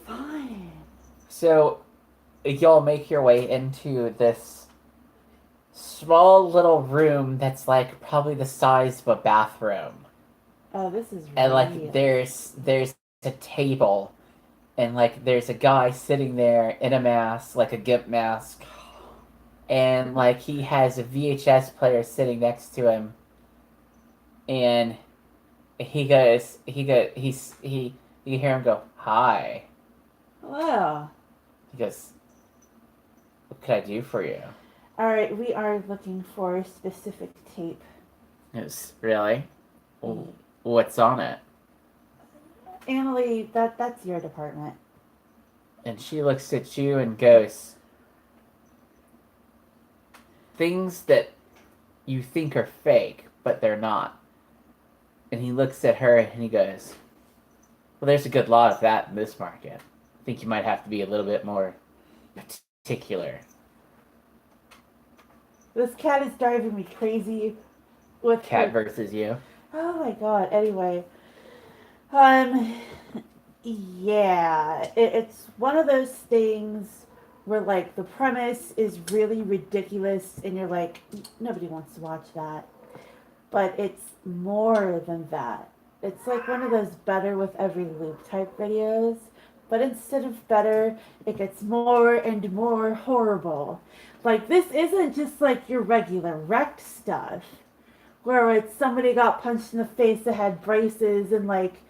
Speaker 2: Fine.
Speaker 1: So y'all make your way into this small little room that's like probably the size of a bathroom.
Speaker 2: Oh, this is
Speaker 1: And like
Speaker 2: really.
Speaker 1: there's a table and like there's a guy sitting there in a mask, like a gimp mask, and like he has a VHS player sitting next to him, and he you hear him go, "Hi."
Speaker 2: Hello.
Speaker 1: He goes, "What could I do for you?"
Speaker 2: All right, we are looking for specific tape.
Speaker 1: He goes, "Really? What's on it?"
Speaker 2: Annalie, that's your department.
Speaker 1: And she looks at you and goes, "Things that you think are fake, but they're not." And he looks at her and he goes, "Well, there's a good lot of that in this market. I think you might have to be a little bit more particular."
Speaker 2: This cat is driving me crazy with
Speaker 1: Cat
Speaker 2: her.
Speaker 1: versus you.
Speaker 2: Oh my god. Anyway, um, yeah, it's one of those things where like the premise is really ridiculous, and you're like, nobody wants to watch that. But it's more than that. It's like one of those better with every loop type videos. But instead of better, it gets more and more horrible. Like, this isn't just like your regular wrecked stuff, where it's somebody got punched in the face that had braces, and like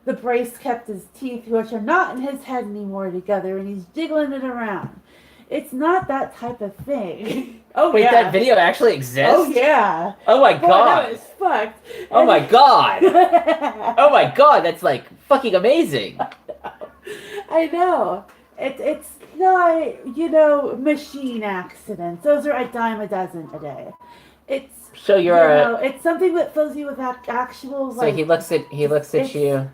Speaker 2: the brace kept his teeth, which are not in his head anymore, together, and he's jiggling it around. It's not that type of thing. Oh
Speaker 1: Wait,
Speaker 2: yeah.
Speaker 1: that video actually exists?
Speaker 2: Oh yeah.
Speaker 1: Oh my
Speaker 2: Boy,
Speaker 1: god.
Speaker 2: that was fucked.
Speaker 1: Oh my god. Oh my god, that's like fucking amazing.
Speaker 2: I know. It's not, machine accidents. Those are a dime a dozen a day. It's
Speaker 1: So you're
Speaker 2: it's something that fills you with actual
Speaker 1: so
Speaker 2: like.
Speaker 1: he looks at
Speaker 2: it's-
Speaker 1: you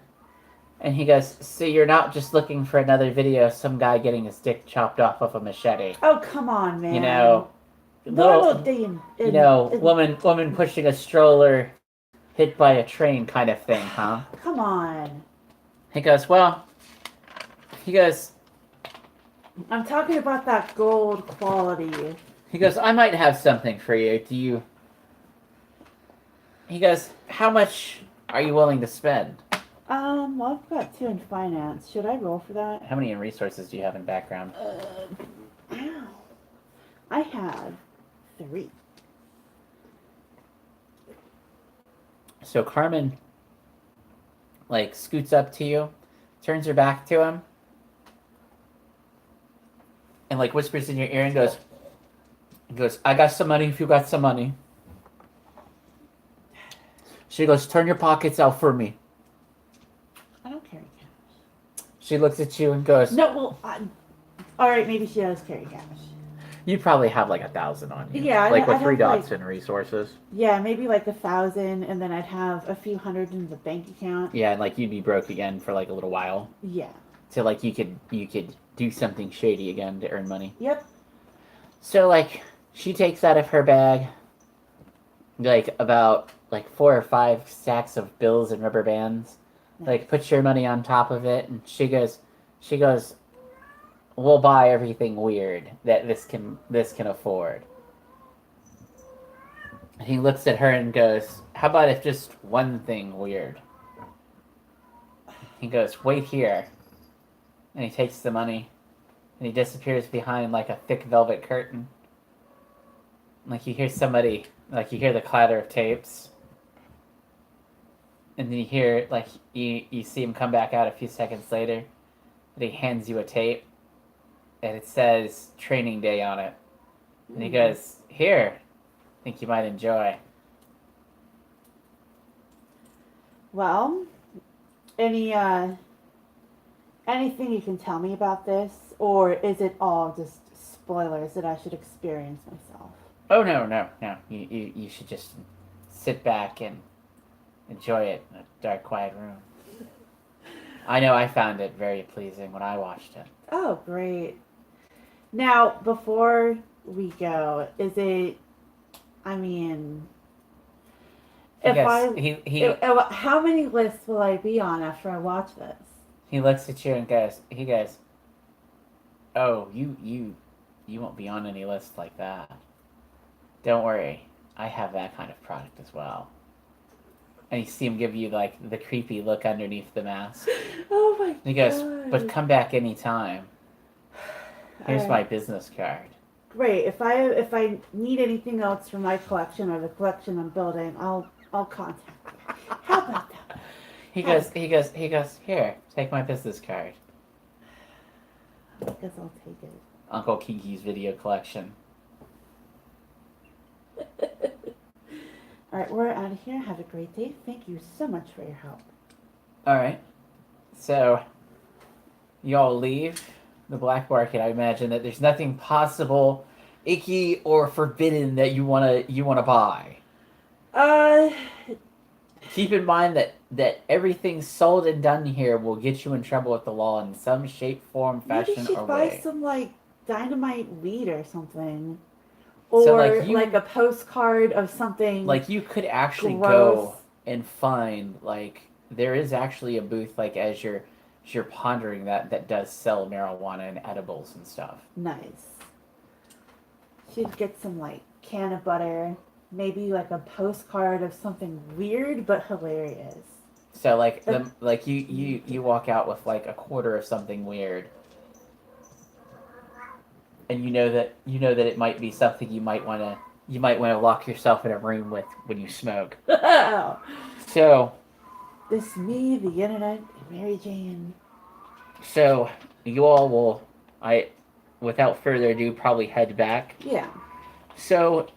Speaker 1: and he goes, "So you're not just looking for another video of some guy getting his dick chopped off with a machete.
Speaker 2: Oh come on, man.
Speaker 1: You know,
Speaker 2: Normal day in
Speaker 1: woman pushing a stroller hit by a train kind of thing, huh?"
Speaker 2: Come on.
Speaker 1: He goes, "Well," he goes,
Speaker 2: I'm talking about that gold quality.
Speaker 1: "I might have something for you. Do you?" He goes, "How much are you willing to spend?"
Speaker 2: Well, I've got 2 in finance. Should I roll for that?
Speaker 1: How many in resources do you have in background?
Speaker 2: Ow. I have 3.
Speaker 1: So Carmen, like, scoots up to you, turns her back to him, and like whispers in your ear and goes, "I got some money if you got some money." She goes, "Turn your pockets out for me."
Speaker 2: I don't carry cash.
Speaker 1: She looks at you and goes,
Speaker 2: No, well, all right, maybe she does carry cash.
Speaker 1: "You probably have like 1,000 on you."
Speaker 2: Yeah,
Speaker 1: like with
Speaker 2: I'd
Speaker 1: 3
Speaker 2: have,
Speaker 1: dots
Speaker 2: like-
Speaker 1: in resources.
Speaker 2: Yeah, maybe like 1,000, and then I'd have a few hundred in the bank account.
Speaker 1: Yeah, and like you'd be broke again for like a little while.
Speaker 2: Yeah.
Speaker 1: So like you could do something shady again to earn money.
Speaker 2: Yep.
Speaker 1: So like she takes out of her bag like about like 4 or 5 stacks of bills and rubber bands. Like puts your money on top of it, and she goes, "We'll buy everything weird that this can afford." And he looks at her and goes, "How about if just one thing weird?" He goes, "Wait here." And he takes the money and he disappears behind like a thick velvet curtain. Like you hear the clatter of tapes. And then you hear, like, you see him come back out a few seconds later. And he hands you a tape. And it says Training Day on it. And he goes, "Here, think you might enjoy."
Speaker 2: Well, any anything you can tell me about this, or is it all just spoilers that I should experience myself?
Speaker 1: Oh no, no, no. You should just sit back and enjoy it in a dark, quiet room. I know I found it very pleasing when I watched it.
Speaker 2: Oh, great. Now, before we go, is it? I mean, if
Speaker 1: Yes,
Speaker 2: I, how many lists will I be on after I watch this?
Speaker 1: he looks at you and goes. He goes, "Oh, you won't be on any list like that. Don't worry, I have that kind of product as well." And you see him give you like the creepy look underneath the mask.
Speaker 2: Oh my
Speaker 1: And he goes,
Speaker 2: god!
Speaker 1: "But come back anytime. Here's
Speaker 2: All
Speaker 1: my
Speaker 2: right.
Speaker 1: business card."
Speaker 2: Great. If I need anything else from my collection or the collection I'm building, I'll contact you. How about that?
Speaker 1: He goes. Here, take my business card.
Speaker 2: I guess I'll take it.
Speaker 1: Uncle Kiki's video collection.
Speaker 2: All right, we're out of here. Have a great day. Thank you so much for your help.
Speaker 1: All right. So, y'all leave the black market. I imagine that there's nothing possible, icky or forbidden that you wanna buy.
Speaker 2: Uh,
Speaker 1: Keep in mind that everything sold and done here will get you in trouble with the law in some shape, form,
Speaker 2: maybe
Speaker 1: fashion,
Speaker 2: she'd
Speaker 1: or
Speaker 2: buy
Speaker 1: way.
Speaker 2: some like dynamite weed or something,
Speaker 1: So,
Speaker 2: or
Speaker 1: like, you-
Speaker 2: like a postcard of something
Speaker 1: Like you could actually
Speaker 2: gross.
Speaker 1: go and find like there is actually a booth like as you're pondering that does sell marijuana and edibles and stuff.
Speaker 2: Nice. She'd get some like can of butter, maybe like a postcard of something weird but hilarious.
Speaker 1: So like you walk out with like a quarter of something weird, and you know that it might be something you might want to lock yourself in a room with when you smoke. So
Speaker 2: This me, the internet, and Mary Jane.
Speaker 1: so you all will without further ado probably head back.
Speaker 2: Yeah.
Speaker 1: So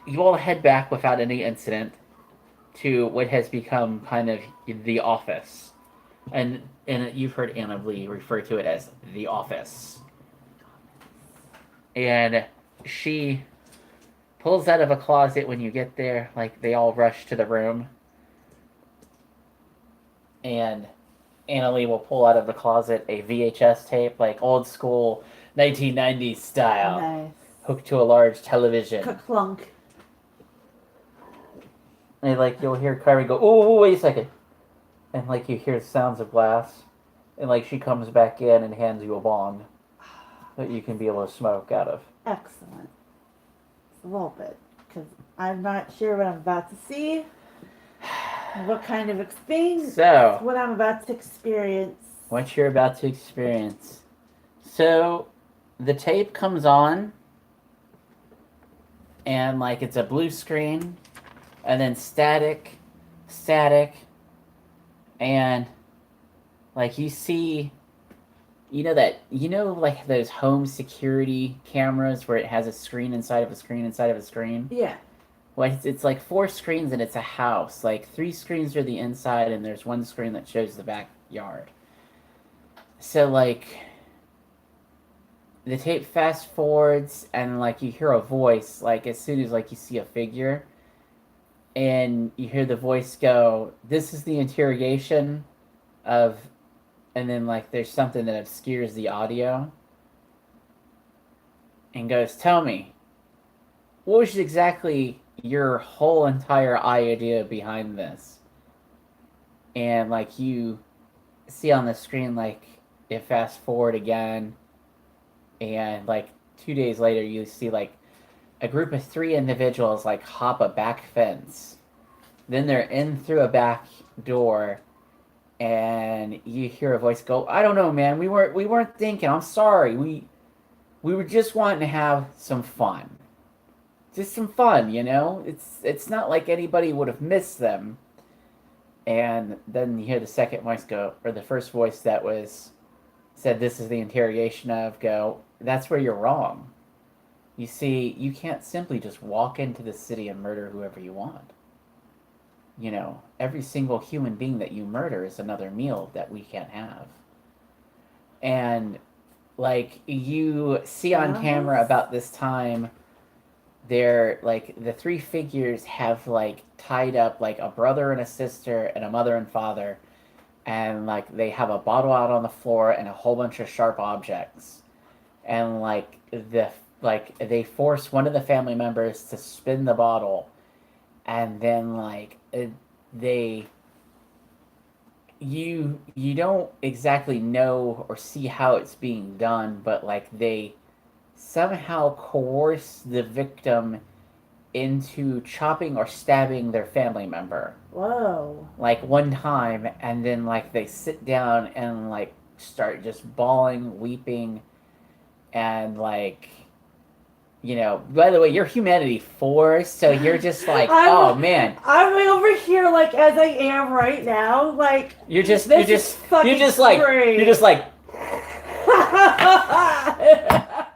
Speaker 1: you all head back without any incident to what has become kind of the office, and you've heard Anna Lee refer to it as the office. And she pulls out of a closet when you get there. Like they all rush to the room, and Anna Lee will pull out of the closet a VHS tape, like old school 1990s style,
Speaker 2: Nice.
Speaker 1: hooked to a large television.
Speaker 2: Clunk.
Speaker 1: And like you'll hear Kyrie go, "Oh, wait a second," and like you hear sounds of glass, and like she comes back in and hands you a bong that you can be able to smoke out of.
Speaker 2: Excellent. Just a little bit, because I'm not sure what I'm about to see. What kind of thing?
Speaker 1: So
Speaker 2: What I'm about to experience.
Speaker 1: what you're about to experience. So the tape comes on, and like it's a blue screen, and then static, and like you see, like those home security cameras where it has a screen inside of a screen inside of a screen.
Speaker 2: Yeah.
Speaker 1: Well, it's like 4 screens and it's a house. Like 3 screens are the inside, and there's one screen that shows the backyard. So like the tape fast forwards, and like you hear a voice like as soon as like you see a figure, and you hear the voice go, "This is the interrogation of," and then like there's something that obscures the audio, and goes, "Tell me, what was exactly your whole entire idea behind this?" And like you see on the screen, like it fast forward again, and like 2 days later, you see like a group of 3 individuals like hop a back fence. Then they're in through a back door, and you hear a voice go, "I don't know, man. We weren't thinking. I'm sorry. We were just wanting to have some fun. Just some fun, you know? It's not like anybody would have missed them." And then you hear the second voice go, or the first voice that was said, "This is the interrogation of," go, "That's where you're wrong. You see, you can't simply just walk into the city and murder whoever you want. you know, every single human being that you murder is another meal that we can't have. And like you see on camera
Speaker 2: Yes.
Speaker 1: about this time, they're like the three figures have like tied up like a brother and a sister and a mother and father, and like they have a bottle out on the floor and a whole bunch of sharp objects, and like they force one of the family members to spin the bottle, and then they you don't exactly know or see how it's being done, but like they somehow coerce the victim into chopping or stabbing their family member.
Speaker 2: Whoa.
Speaker 1: Like one time, and then like they sit down and like start just bawling, weeping, and like, you know, by the way, you're humanity 4, so you're just like, oh man,
Speaker 2: I'm over here like as I am right now, like
Speaker 1: you're just
Speaker 2: this is fucking
Speaker 1: you're just like
Speaker 2: great.
Speaker 1: you're just like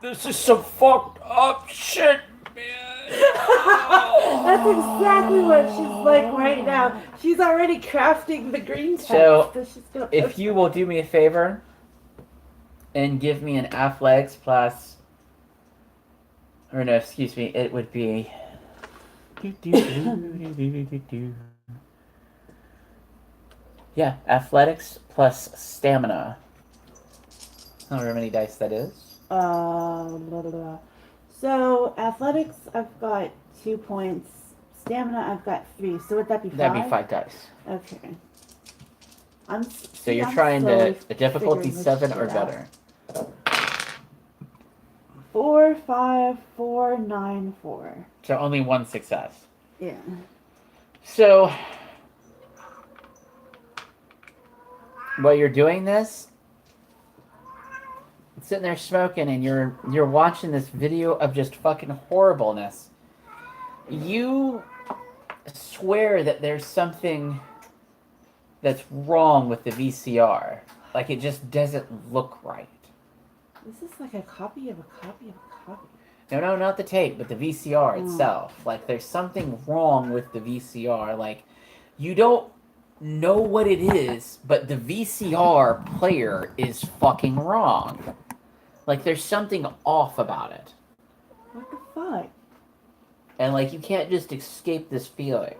Speaker 1: this is some fucked up shit, man.
Speaker 2: That's exactly what she's like right now. She's already crafting the green text
Speaker 1: So,
Speaker 2: that she's gonna
Speaker 1: if
Speaker 2: post.
Speaker 1: you will do me a favor and give me an athletics plus, or no, excuse me, it would be yeah, athletics plus stamina. However many dice that is.
Speaker 2: Blah, blah, blah. So athletics, I've got 2 points. Stamina, I've got 3. So would that be 5?
Speaker 1: That'd be 5 dice.
Speaker 2: Okay.
Speaker 1: So you're
Speaker 2: I'm
Speaker 1: trying
Speaker 2: slowly
Speaker 1: to the difficulty
Speaker 2: figuring this
Speaker 1: 7 or
Speaker 2: shit out.
Speaker 1: better.
Speaker 2: 4, 5, 4, 9, 4.
Speaker 1: So only one success.
Speaker 2: Yeah.
Speaker 1: So while you're doing this, sitting there smoking, and you're watching this video of just fucking horribleness, you swear that there's something that's wrong with the VCR. Like it just doesn't look right.
Speaker 2: This is like a copy of a copy of a copy.
Speaker 1: No, not the tape, but the VCR
Speaker 2: Mm.
Speaker 1: itself. Like there's something wrong with the VCR. Like you don't know what it is, but the VCR player is fucking wrong. Like there's something off about it.
Speaker 2: What the fuck?
Speaker 1: And like you can't just escape this feeling.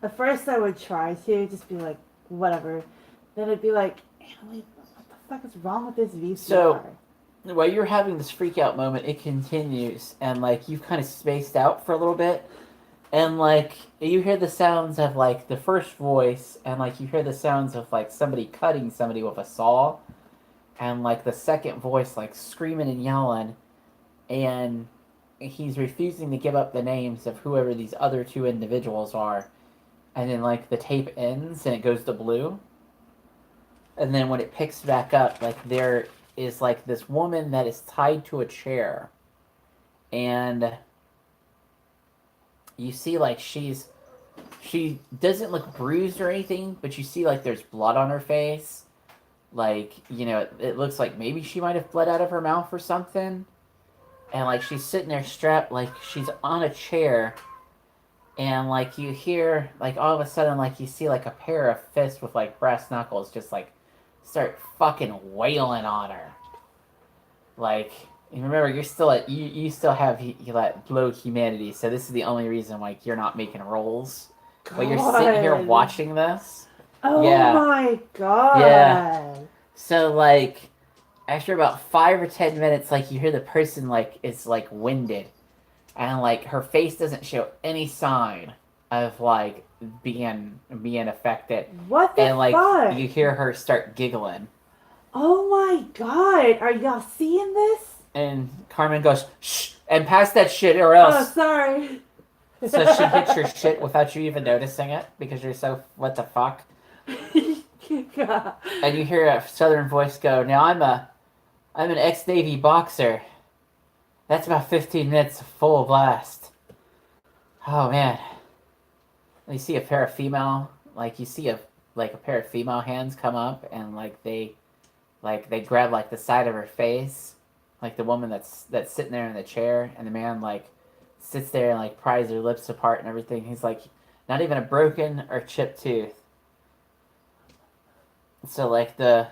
Speaker 2: At first I would try to just be like, whatever. Then it'd be like, Annalise, what the fuck is wrong with this VCR?
Speaker 1: So, while you're having this freak out moment, it continues, and like you've kind of spaced out for a little bit, and like you hear the sounds of like the first voice, and like you hear the sounds of like somebody cutting somebody with a saw, and like the second voice like screaming and yelling, and he's refusing to give up the names of whoever these other 2 individuals are, and then like the tape ends and it goes to blue, and then when it picks back up, like there is like this woman that is tied to a chair, and you see like she doesn't look bruised or anything, but you see like there's blood on her face. Like, you know, it looks like maybe she might have bled out of her mouth or something. And like she's sitting there strapped, like she's on a chair, and like you hear like all of a sudden like you see like a pair of fists with like brass knuckles just like start fucking wailing on her. Like, and remember, you're still at you still have you let low humanity, so this is the only reason like you're not making rolls. But you're sitting here
Speaker 2: God.
Speaker 1: watching this.
Speaker 2: Oh
Speaker 1: Yeah.
Speaker 2: my god.
Speaker 1: Yeah. So like after about 5 or 10 minutes, like you hear the person like is like winded, and like her face doesn't show any sign of like being affected,
Speaker 2: What the
Speaker 1: and like
Speaker 2: fuck?
Speaker 1: you hear her start giggling,
Speaker 2: Oh my god. Are y'all seeing this?
Speaker 1: and Carmen goes, "Shh, and pass that shit or
Speaker 2: Oh,
Speaker 1: else."
Speaker 2: sorry.
Speaker 1: So she hits your shit without you even noticing it because you're so what the fuck.
Speaker 2: God.
Speaker 1: And you hear a southern voice go, "Now I'm an ex-Navy boxer. That's about 15 minutes of full blast." Oh man. And you see a pair of female, like you see a pair of female hands come up, and like they grab like the side of her face, like the woman that's sitting there in the chair, and the man like sits there and like pries her lips apart and everything. He's like, Not even a broken or chipped tooth. So like the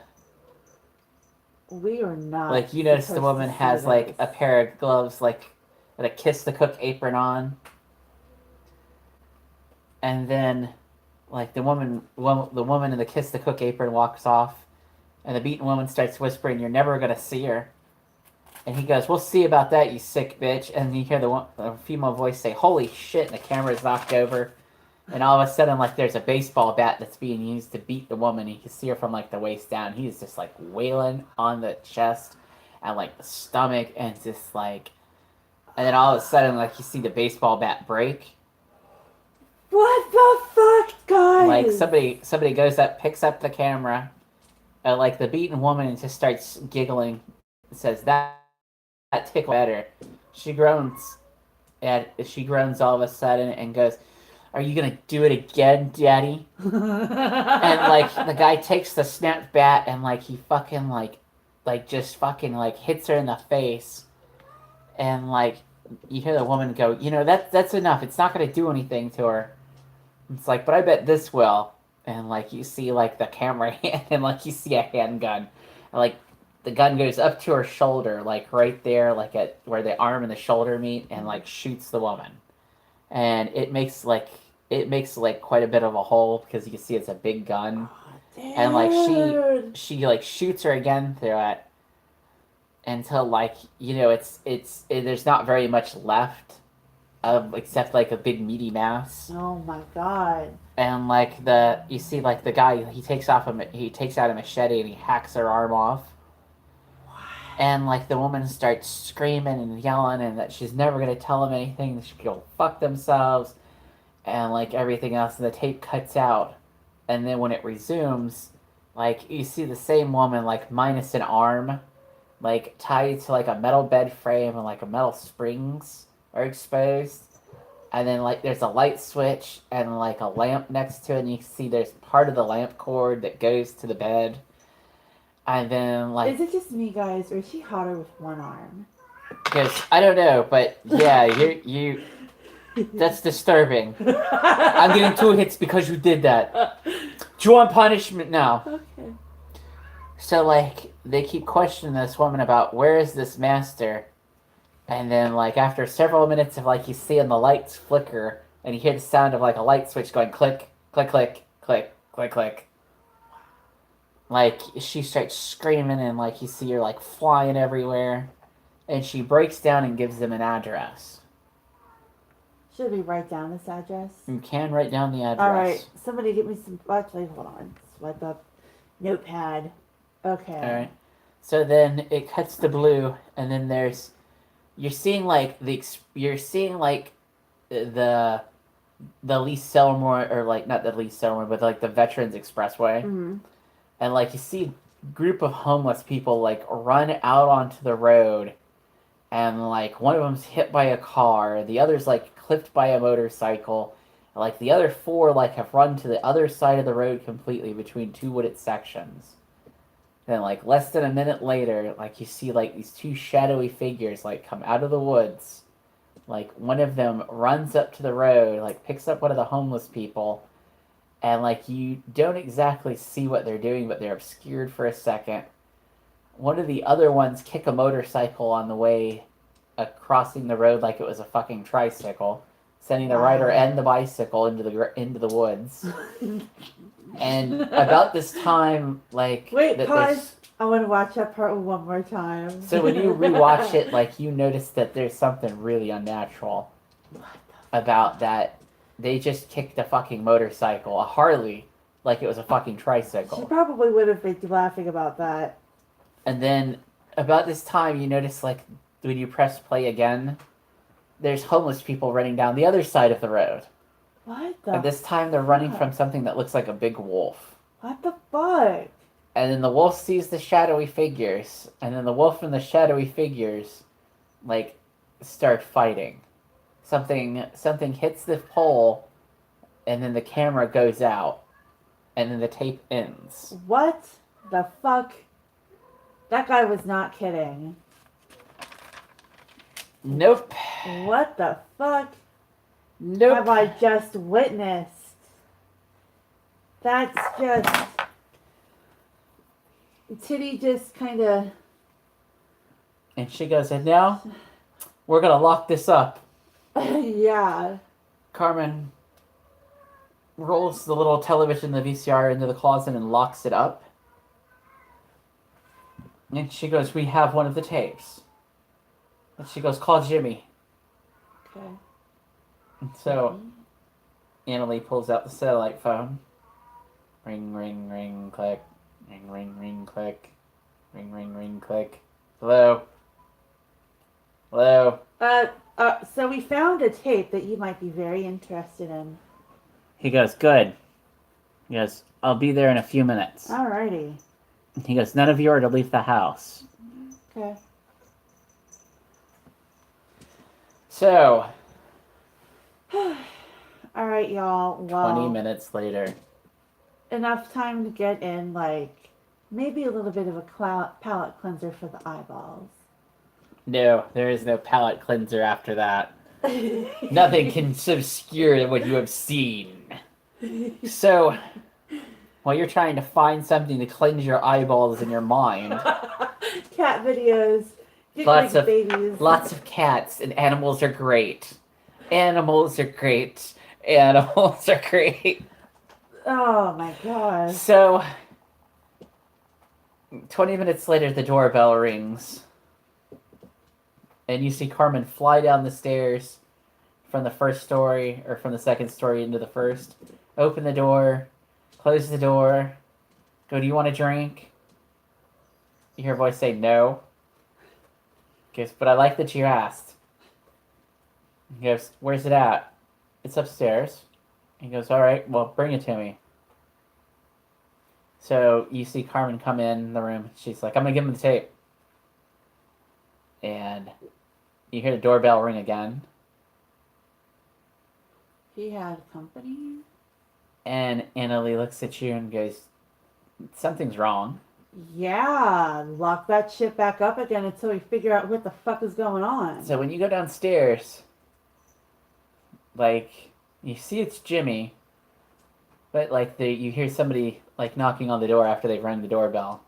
Speaker 2: We are not.
Speaker 1: like you notice the
Speaker 2: supposed
Speaker 1: woman
Speaker 2: to see
Speaker 1: has like a
Speaker 2: this.
Speaker 1: pair of gloves like with a kiss the cook apron on, and then like the woman in the kiss the cook apron walks off, and the beaten woman starts whispering, "You're never gonna see her." And he goes, "We'll see about that, you sick bitch." And you hear the female voice say, "Holy shit!" And the camera's knocked over, and all of a sudden, like there's a baseball bat that's being used to beat the woman. You can see her from like the waist down. He's just like wailing on the chest and like the stomach, and just like, and then all of a sudden, like you see the baseball bat break.
Speaker 2: What the fuck, guys?
Speaker 1: Like somebody goes up, picks up the camera, like the beaten woman, and just starts giggling. Says that tickle better. She groans, and she groans all of a sudden and goes, "Are you gonna do it again, Daddy?" And like the guy takes the snapped bat and like he fucking like just fucking like hits her in the face, and like you hear the woman go, "You know that's enough. It's not gonna do anything to her." It's like, "But I bet this will." And like you see like the camera hand and like you see a handgun, and like the gun goes up to her shoulder, like right there, like at where the arm and the shoulder meet, and like shoots the woman, and it makes quite a bit of a hole because you can see it's a big gun, and like she like shoots her again through it until like there's not very much left of except like a big meaty mass.
Speaker 2: Oh my god.
Speaker 1: And like you see like the guy he takes out a machete and he hacks her arm off. And like the woman starts screaming and yelling and that she's never gonna tell him anything, that she can go fuck themselves and like everything else, and the tape cuts out, and then when it resumes, like you see the same woman like minus an arm, like tied to like a metal bed frame, and like a metal springs are exposed, and then like there's a light switch and like a lamp next to it, and you can see there's part of the lamp cord that goes to the bed, and then like
Speaker 2: Is it just me, guys, or is she hotter with one arm?
Speaker 1: because I don't know, but yeah, you that's disturbing. I'm getting 2 hits because you did that. Do you want punishment now?
Speaker 2: Okay.
Speaker 1: So like they keep questioning this woman about where is this master, and then like after several minutes of like you seeing the lights flicker and you hear the sound of like a light switch going click click click click click click. Like she starts screaming and like you see her like flying everywhere, and she breaks down and gives them an address.
Speaker 2: Should we write down this address?
Speaker 1: You can write down the address.
Speaker 2: Alright, somebody get me some. Actually, hold on. Swipe up. Notepad. Okay.
Speaker 1: Alright. So then it cuts to blue, and then you're seeing like the Lee Selmore, or like not the Lee Selmore, but like the Veterans Expressway,
Speaker 2: Mm-hmm.
Speaker 1: and like you see a group of homeless people like run out onto the road, and like one of them's hit by a car, the other's like clipped by a motorcycle, and like the other 4 like have run to the other side of the road completely between 2 wooded sections. Then like less than a minute later, like you see like these 2 shadowy figures like come out of the woods. Like one of them runs up to the road, like picks up one of the homeless people, and like you don't exactly see what they're doing, but they're obscured for a second. One of the other ones kick a motorcycle on the way crossing the road like it was a fucking tricycle, sending the rider and the bicycle into the woods. And about this time, like
Speaker 2: Wait, pause. I want to watch that part one more time.
Speaker 1: So when you rewatch it, like you notice that there's something really unnatural about that. They just kicked a fucking motorcycle, a Harley, like it was a fucking tricycle.
Speaker 2: She probably would have been laughing about that.
Speaker 1: And then about this time, you notice like when you press play again, there's homeless people running down the other side of the road.
Speaker 2: What the?
Speaker 1: And this time they're running from something that looks like a big wolf.
Speaker 2: What the fuck?
Speaker 1: And then the wolf sees the shadowy figures, and then the wolf and the shadowy figures, like, start fighting. Something hits the pole, and then the camera goes out, and then the tape ends.
Speaker 2: What the fuck? That guy was not kidding.
Speaker 1: Nope.
Speaker 2: What the fuck?
Speaker 1: Nope.
Speaker 2: have I just witnessed? That's just... Titty just kind of...
Speaker 1: And she goes, and now we're gonna lock this up.
Speaker 2: yeah.
Speaker 1: Carmen rolls the little television, the VCR, into the closet and locks it up. And she goes, we have one of the tapes. And she goes, call Jimmy.
Speaker 2: Okay.
Speaker 1: And so Annalie pulls out the satellite phone. Ring, ring, ring, click. Ring, ring, ring, click. Ring, ring, ring, click. Hello? Hello?
Speaker 2: So we found a tape that you might be very interested in.
Speaker 1: He goes, good. He goes, I'll be there in a few minutes.
Speaker 2: Alrighty.
Speaker 1: He goes, none of you are to leave the house.
Speaker 2: Okay.
Speaker 1: So,
Speaker 2: Alright, y'all. Well,
Speaker 1: 20 minutes later.
Speaker 2: enough time to get in, like, maybe a little bit of a palate cleanser for the eyeballs.
Speaker 1: No, there is no palate cleanser after that. Nothing can obscure what you have seen. So, while you're trying to find something to cleanse your eyeballs and your mind,
Speaker 2: Cat videos. Get
Speaker 1: Lots
Speaker 2: like
Speaker 1: of-
Speaker 2: babies.
Speaker 1: lots of cats and animals are great. Animals are great. Animals are great.
Speaker 2: Oh my gosh.
Speaker 1: So, 20 minutes later, the doorbell rings. And you see Carmen fly down the stairs from the first story, or from the second story into the first. Open the door, close the door, go, do you want a drink? You hear a voice say, no. He goes, but I like that you asked. He goes, where's it at? It's upstairs. He goes, all right, well, bring it to me. So you see Carmen come in the room. She's like, I'm going to give him the tape. And you hear the doorbell ring again.
Speaker 2: He had company?
Speaker 1: And Annalie looks at you and goes, something's wrong.
Speaker 2: Yeah. Lock that shit back up again until we figure out what the fuck is going on.
Speaker 1: So when you go downstairs, like, you see it's Jimmy, but, like, you hear somebody, like, knocking on the door after they've rung the doorbell.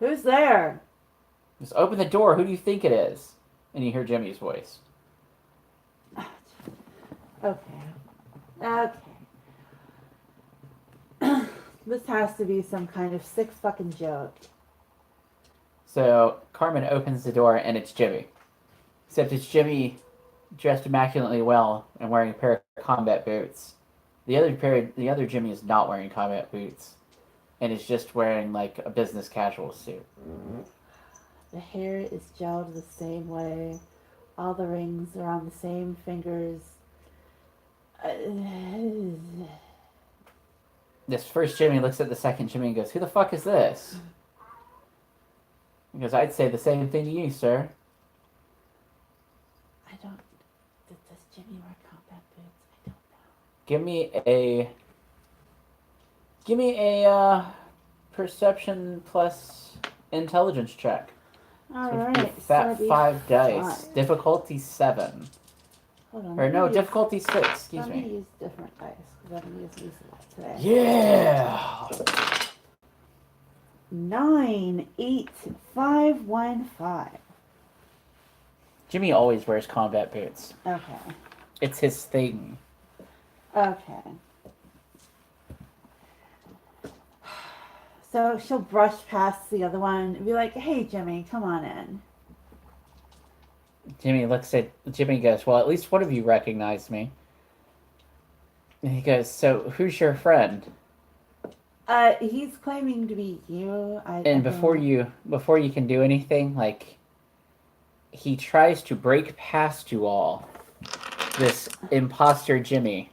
Speaker 2: Who's there?
Speaker 1: Just open the door, who do you think it is? And you hear Jimmy's voice.
Speaker 2: Okay. Okay. This has to be some kind of sick fucking joke.
Speaker 1: So Carmen opens the door and it's Jimmy. Except it's Jimmy dressed immaculately well and wearing a pair of combat boots. The other Jimmy is not wearing combat boots and is just wearing like a business casual suit.
Speaker 2: The hair is gelled the same way. All the rings are on the same fingers.
Speaker 1: This first Jimmy looks at the second Jimmy and goes, who the fuck is this? He goes, I'd say the same thing to you, sir.
Speaker 2: I don't... Does Jimmy wear combat boots? I don't know.
Speaker 1: Give me a perception plus intelligence check.
Speaker 2: Alright.
Speaker 1: Fat 5 dice.
Speaker 2: five.
Speaker 1: Difficulty 7.
Speaker 2: Hold on.
Speaker 1: Or no,
Speaker 2: let me use-
Speaker 1: difficulty 6. Excuse
Speaker 2: Let me
Speaker 1: me.
Speaker 2: use different dice because I'm going to use these a lot today.
Speaker 1: Yeah.
Speaker 2: 9, 8, 5, 1, 5.
Speaker 1: Jimmy always wears combat boots.
Speaker 2: Okay.
Speaker 1: It's his thing.
Speaker 2: Okay. So she'll brush past the other one and be like, hey, Jimmy, come on in.
Speaker 1: Jimmy looks at Jimmy and goes, well, at least one of you recognized me. And he goes, so who's your friend?
Speaker 2: He's claiming to be you.
Speaker 1: And before you can do anything, like, he tries to break past you all. This imposter Jimmy.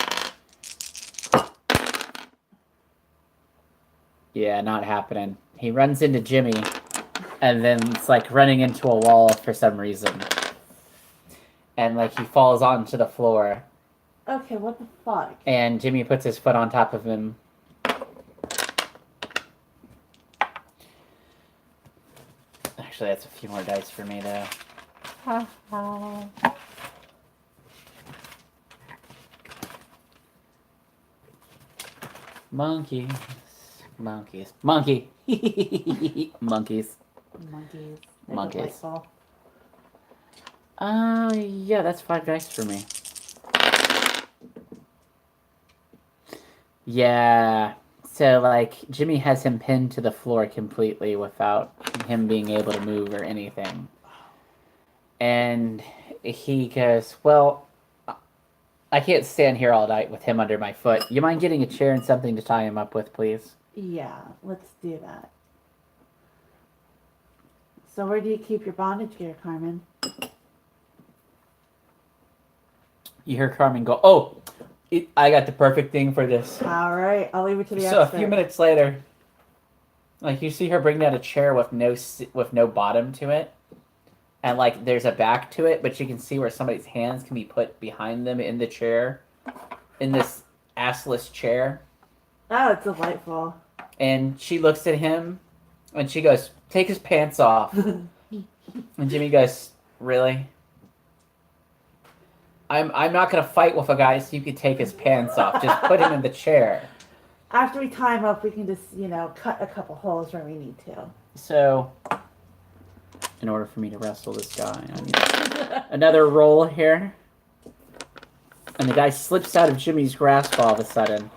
Speaker 1: Yeah, not happening. He runs into Jimmy, and then it's like running into a wall for some reason. And like he falls onto the floor,
Speaker 2: Okay, what the fuck?
Speaker 1: and Jimmy puts his foot on top of him. Actually, that's a few more dice for me, though. Monkeys. Monkeys. Monkey. Monkeys.
Speaker 2: Monkeys. They're
Speaker 1: Monkeys.
Speaker 2: delightful.
Speaker 1: Yeah, that's 5 dice for me. Yeah. So, like, Jimmy has him pinned to the floor completely without him being able to move or anything. And he goes, well, I can't stand here all night with him under my foot. You mind getting a chair and something to tie him up with, please?
Speaker 2: Yeah, let's do that. So where do you keep your bondage gear, Carmen?
Speaker 1: You hear Carmen go, oh, I got the perfect thing for this.
Speaker 2: All right, I'll leave it to the
Speaker 1: So
Speaker 2: expert.
Speaker 1: a few minutes later, like you see her bring down a chair with no bottom to it, and like there's a back to it, but you can see where somebody's hands can be put behind them in the chair, in this assless chair.
Speaker 2: Oh, it's delightful.
Speaker 1: And she looks at him, and she goes, "Take his pants off." And Jimmy goes, "Really? I'm not gonna fight with a guy so you can take his pants off. Just put him in the chair."
Speaker 2: After we tie him up, we can just, cut a couple holes where we need to.
Speaker 1: So, in order for me to wrestle this guy, I need another roll here. And the guy slips out of Jimmy's grasp all of a sudden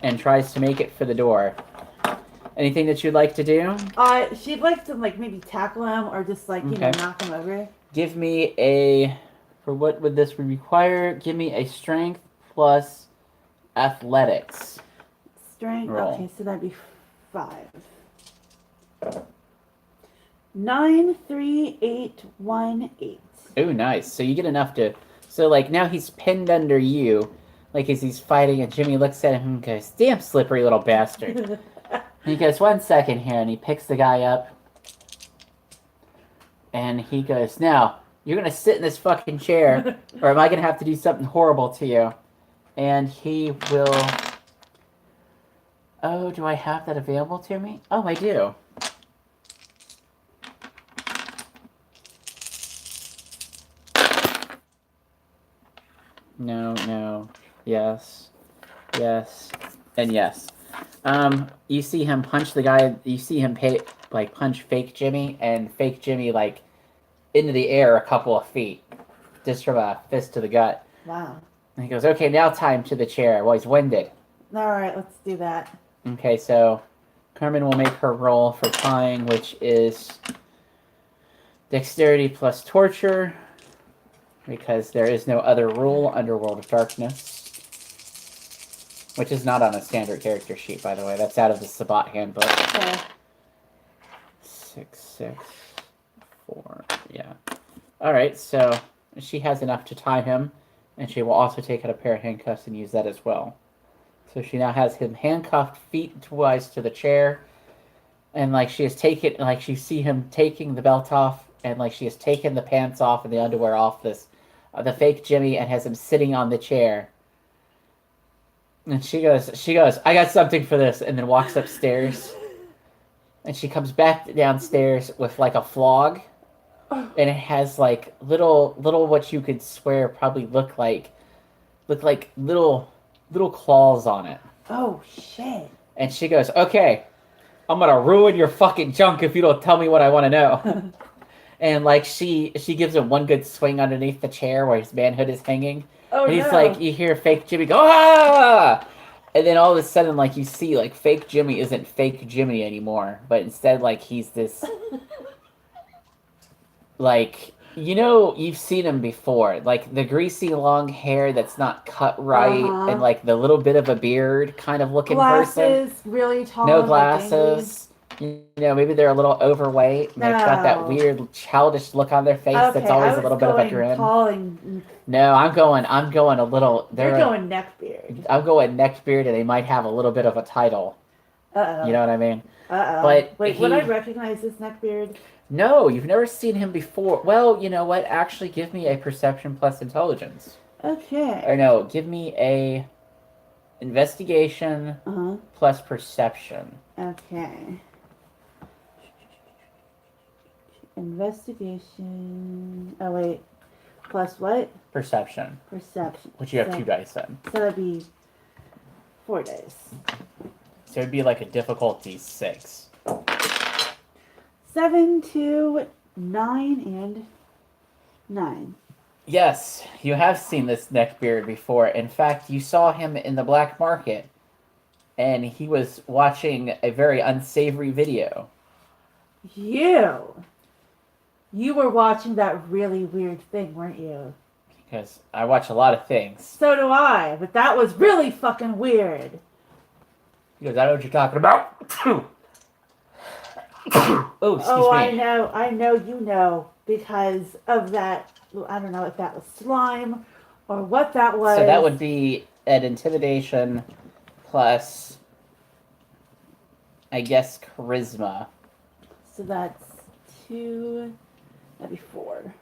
Speaker 1: and tries to make it for the door. Anything that you'd like to do?
Speaker 2: She'd like to, maybe tackle him or just,
Speaker 1: Okay.
Speaker 2: knock him over.
Speaker 1: Give me a... For what would this require? Give me a strength plus athletics.
Speaker 2: Strength.
Speaker 1: Roll.
Speaker 2: Okay, so that'd be 5. 9, 3, 8, 1, 8.
Speaker 1: Oh, nice. So you get enough to... So, like, now he's pinned under you, like, as he's fighting, and Jimmy looks at him and goes, damn slippery little bastard. And he goes, 1 second here, and he picks the guy up. And he goes, now, you're going to sit in this fucking chair, or am I going to have to do something horrible to you? And he will... Oh, do I have that available to me? Oh, I do. No, yes, and yes. You see him punch the guy, you see him punch fake Jimmy, and fake Jimmy, into the air a couple of feet, just from a fist to the gut.
Speaker 2: Wow.
Speaker 1: And he goes, okay, now tie him to the chair. Well, he's winded.
Speaker 2: All right, let's do that.
Speaker 1: Okay, so Carmen will make her roll for tying, which is dexterity plus torture, because there is no other rule under World of Darkness, which is not on a standard character sheet, by the way. That's out of the Sabbat handbook.
Speaker 2: Okay.
Speaker 1: 6, 6, 4, yeah. Alright, so she has enough to tie him, and she will also take out a pair of handcuffs and use that as well. So she now has him handcuffed feet-wise to the chair, and she has taken, you see him taking the belt off, and she has taken the pants off and the underwear off the fake Jimmy, and has him sitting on the chair. And she goes, I got something for this, and then walks upstairs. And she comes back downstairs with a flog, and it has little what you could swear probably look like little claws on it.
Speaker 2: Oh shit.
Speaker 1: And she goes, okay, I'm gonna ruin your fucking junk if you don't tell me what I want to know. And she gives him one good swing underneath the chair where his manhood is hanging.
Speaker 2: Oh,
Speaker 1: and he's
Speaker 2: no.
Speaker 1: you hear fake Jimmy go, ah! And then all of a sudden, you see, fake Jimmy isn't fake Jimmy anymore, but instead, he's this, you've seen him before, the greasy long hair that's not cut right, and the little bit of a beard kind of looking person.
Speaker 2: Glasses, really tall.
Speaker 1: No glasses. Maybe they're a little overweight, and they've got that weird childish look on their face that's always a little bit of a grin. No, I'm going a little...
Speaker 2: They're going neckbeard.
Speaker 1: I'm going neckbeard, and they might have a little bit of a title.
Speaker 2: Uh-oh.
Speaker 1: You know what I mean?
Speaker 2: Uh-oh.
Speaker 1: But
Speaker 2: wait, would I recognize this neckbeard?
Speaker 1: No, you've never seen him before. Well, you know what? Actually, give me a perception plus intelligence.
Speaker 2: Okay.
Speaker 1: Or no, give me a investigation plus perception.
Speaker 2: Okay. Investigation. Oh, wait. Plus what?
Speaker 1: Perception.
Speaker 2: Perception.
Speaker 1: Which you have 2 dice in.
Speaker 2: So that'd be 4 days.
Speaker 1: So it'd be like a difficulty 6.
Speaker 2: 7, 2, 9, and 9.
Speaker 1: Yes, you have seen this neckbeard before. In fact, you saw him in the black market, and he was watching a very unsavory video.
Speaker 2: You were watching that really weird thing, weren't you?
Speaker 1: Because I watch a lot of things.
Speaker 2: So do I, but that was really fucking weird.
Speaker 1: Because I know what you're talking about. Oh, excuse
Speaker 2: Oh,
Speaker 1: me.
Speaker 2: I know you know, because of that, I don't know if that was slime or what that was.
Speaker 1: So that would be an intimidation plus, I guess, charisma.
Speaker 2: So that's 2, that'd be 4.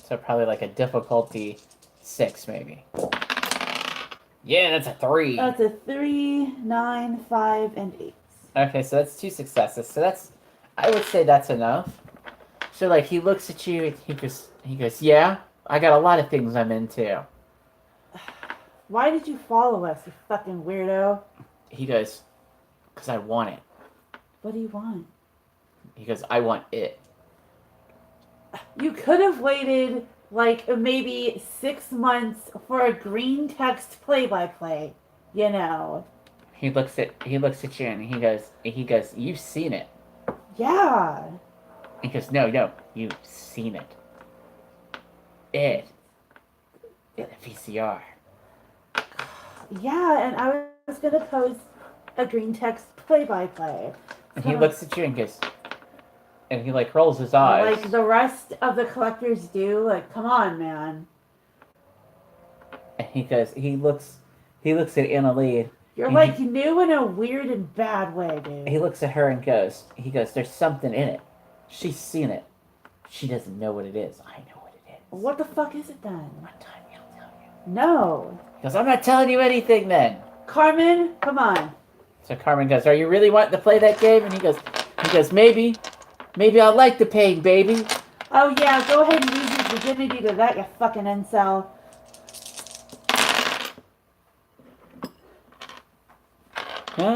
Speaker 1: So probably like a difficulty 6, maybe. Yeah, that's a 3.
Speaker 2: That's a 3, 9, 5, and 8.
Speaker 1: Okay, so that's 2 successes. So that's, I would say that's enough. So like he looks at you and he goes, yeah, I got a lot of things I'm into.
Speaker 2: Why did you follow us, you fucking weirdo?
Speaker 1: He goes, because I want it.
Speaker 2: What do you want?
Speaker 1: He goes, I want it.
Speaker 2: You could have waited like maybe 6 months for a green text play-by-play, you know.
Speaker 1: He looks at you and he goes, you've seen it.
Speaker 2: Yeah.
Speaker 1: He goes, no, you've seen it. It. In the VCR.
Speaker 2: Yeah, and I was gonna post a green text play-by-play.
Speaker 1: And he looks at you and goes, and he like rolls his eyes.
Speaker 2: Like the rest of the collectors do. Like, come on, man.
Speaker 1: And he goes, he looks at Anna Lee.
Speaker 2: You're like new in a weird and bad way, dude.
Speaker 1: He looks at her and goes, there's something in it. She's seen it. She doesn't know what it is. I know what it is.
Speaker 2: What the fuck is it then?
Speaker 1: One time he'll tell you.
Speaker 2: No.
Speaker 1: He goes, I'm not telling you anything then.
Speaker 2: Carmen, come on.
Speaker 1: So Carmen goes, are you really wanting to play that game? And he goes, maybe I'd like the pain, baby.
Speaker 2: Oh yeah, go ahead and use your virginity to that, you fucking incel.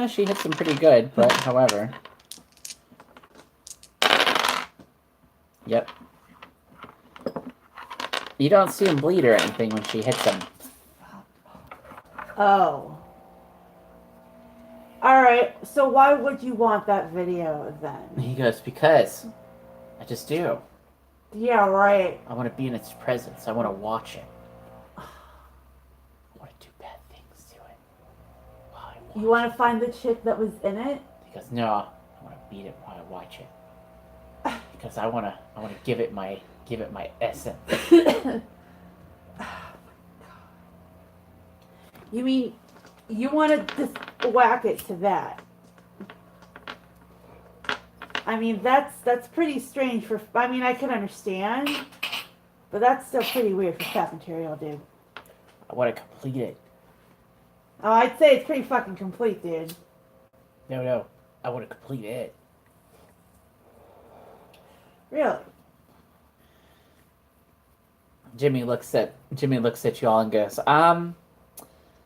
Speaker 1: She hits him pretty good, but however. Yep. You don't see him bleed or anything when she hits him.
Speaker 2: Oh. Alright, so why would you want that video then?
Speaker 1: He goes, because I just do.
Speaker 2: Yeah, right.
Speaker 1: I want to be in its presence. I want to watch it. I want to do bad things to it. While I watch
Speaker 2: You want to find the chick that was in it?
Speaker 1: He goes, no, I want to beat it while I watch it. Because I want to give it my essence.
Speaker 2: You mean you want to just whack it to that? I mean, that's pretty strange for. I mean, I can understand, but that's still pretty weird for cat material, dude.
Speaker 1: I want to complete it.
Speaker 2: Oh, I'd say it's pretty fucking complete, dude.
Speaker 1: No, I want to complete it.
Speaker 2: Really?
Speaker 1: Jimmy looks at you all and goes,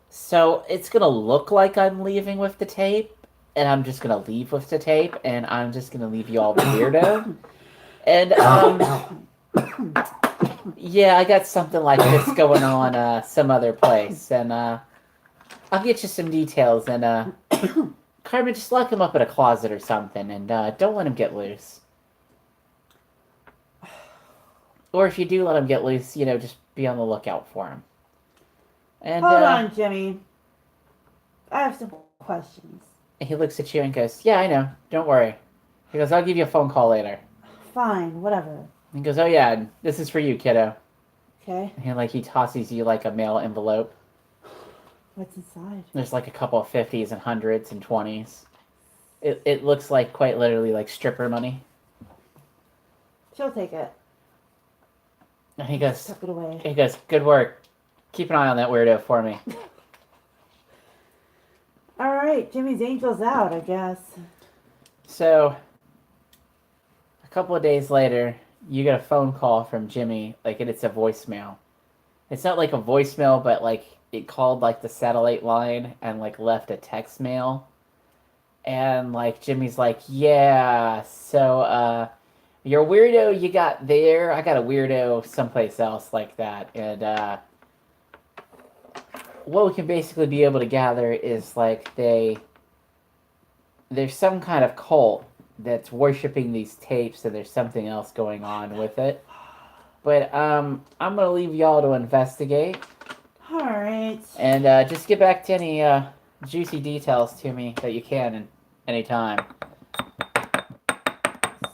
Speaker 1: so it's gonna look like I'm leaving with the tape, and I'm just gonna leave with the tape, and I'm just gonna leave you all the weirdo. And yeah, I got something like this going on some other place, and I'll get you some details, and Carmen, just lock him up in a closet or something, and don't let him get loose. Or if you do let him get loose, just be on the lookout for him. And
Speaker 2: Hold on, Jimmy. I have some questions.
Speaker 1: he looks at you and goes, yeah, I know. Don't worry. He goes, I'll give you a phone call later.
Speaker 2: Fine, whatever.
Speaker 1: He goes, oh yeah, this is for you, kiddo.
Speaker 2: Okay.
Speaker 1: And he tosses you like a mail envelope.
Speaker 2: What's inside?
Speaker 1: There's like a couple of 50s and 100s and 20s. It looks like quite literally like stripper money.
Speaker 2: She'll take it.
Speaker 1: And he goes,
Speaker 2: Tuck it away.
Speaker 1: good work. Keep an eye on that weirdo for me.
Speaker 2: Alright, Jimmy's angel's out, I guess.
Speaker 1: So, a couple of days later, you get a phone call from Jimmy, and it's a voicemail. It's not like a voicemail, but it called like the satellite line and like left a text mail. And like Jimmy's like, yeah, so your weirdo you got there, I got a weirdo someplace else like that. And what we can basically be able to gather is like there's some kind of cult that's worshiping these tapes, and there's something else going on with it. But I'm gonna leave y'all to investigate.
Speaker 2: All right.
Speaker 1: And just get back to any juicy details to me that you can anytime.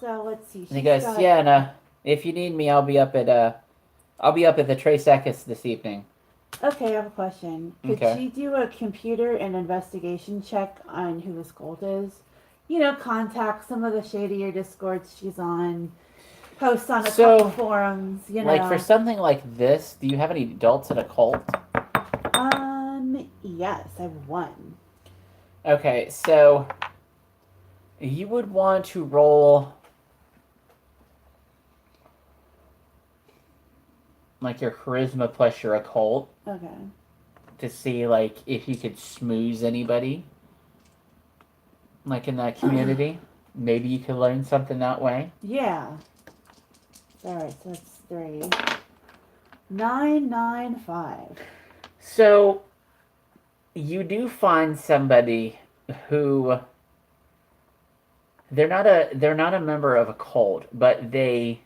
Speaker 2: So let's see.
Speaker 1: And he goes, yeah, and if you need me, I'll be up at the Tres Equus this evening.
Speaker 2: Okay, I have a question. Could
Speaker 1: Okay.
Speaker 2: she do a computer and investigation check on who this cult is? You know, contact some of the shadier discords she's on, post on a couple forums, you know.
Speaker 1: Like for something like this, do you have any adults in a cult?
Speaker 2: Yes, I have one.
Speaker 1: Okay, so you would want to roll like your charisma plus your occult.
Speaker 2: Okay.
Speaker 1: To see like if you could smooze anybody like in that community. Maybe you could learn something that way.
Speaker 2: Yeah. Alright, so that's 3. 995.
Speaker 1: So you do find somebody who they're not a member of a cult, but they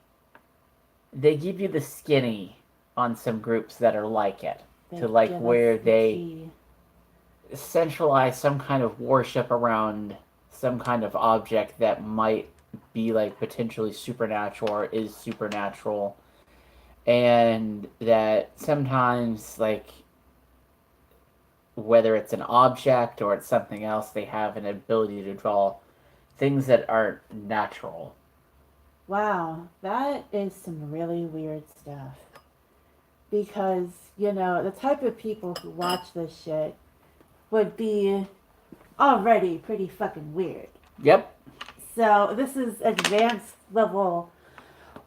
Speaker 1: give you the skinny on some groups that are like it. To like where they centralize some kind of worship around some kind of object that might be like potentially supernatural or is supernatural, and that sometimes like whether it's an object or it's something else, they have an ability to draw things that aren't natural.
Speaker 2: Wow, that is some really weird stuff. Because, you know, the type of people who watch this shit would be already pretty fucking weird.
Speaker 1: Yep.
Speaker 2: So this is advanced level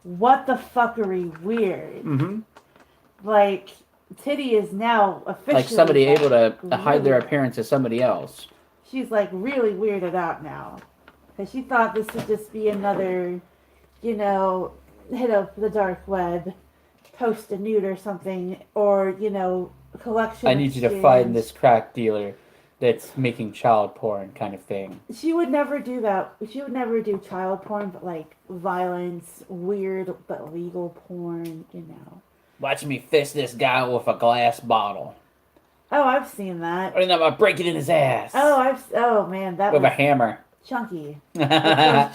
Speaker 2: what the fuckery weird.
Speaker 1: Mm-hmm.
Speaker 2: Like, Titty is now officially
Speaker 1: like somebody able to
Speaker 2: really,
Speaker 1: hide their appearance as somebody else.
Speaker 2: She's like really weirded out now. Because she thought this would just be another, you know, hit up the dark web, post a nude or something, or, you know, collection.
Speaker 1: I need you to find this crack dealer that's making child porn kind of thing.
Speaker 2: She would never do that. She would never do child porn, but like violence, weird but legal porn, you know.
Speaker 1: Watch me fist this guy with a glass bottle.
Speaker 2: Oh, I've seen that.
Speaker 1: And I'm gonna break it in his ass.
Speaker 2: Oh man, that
Speaker 1: with
Speaker 2: was
Speaker 1: a hammer.
Speaker 2: Chunky.
Speaker 1: Anyway.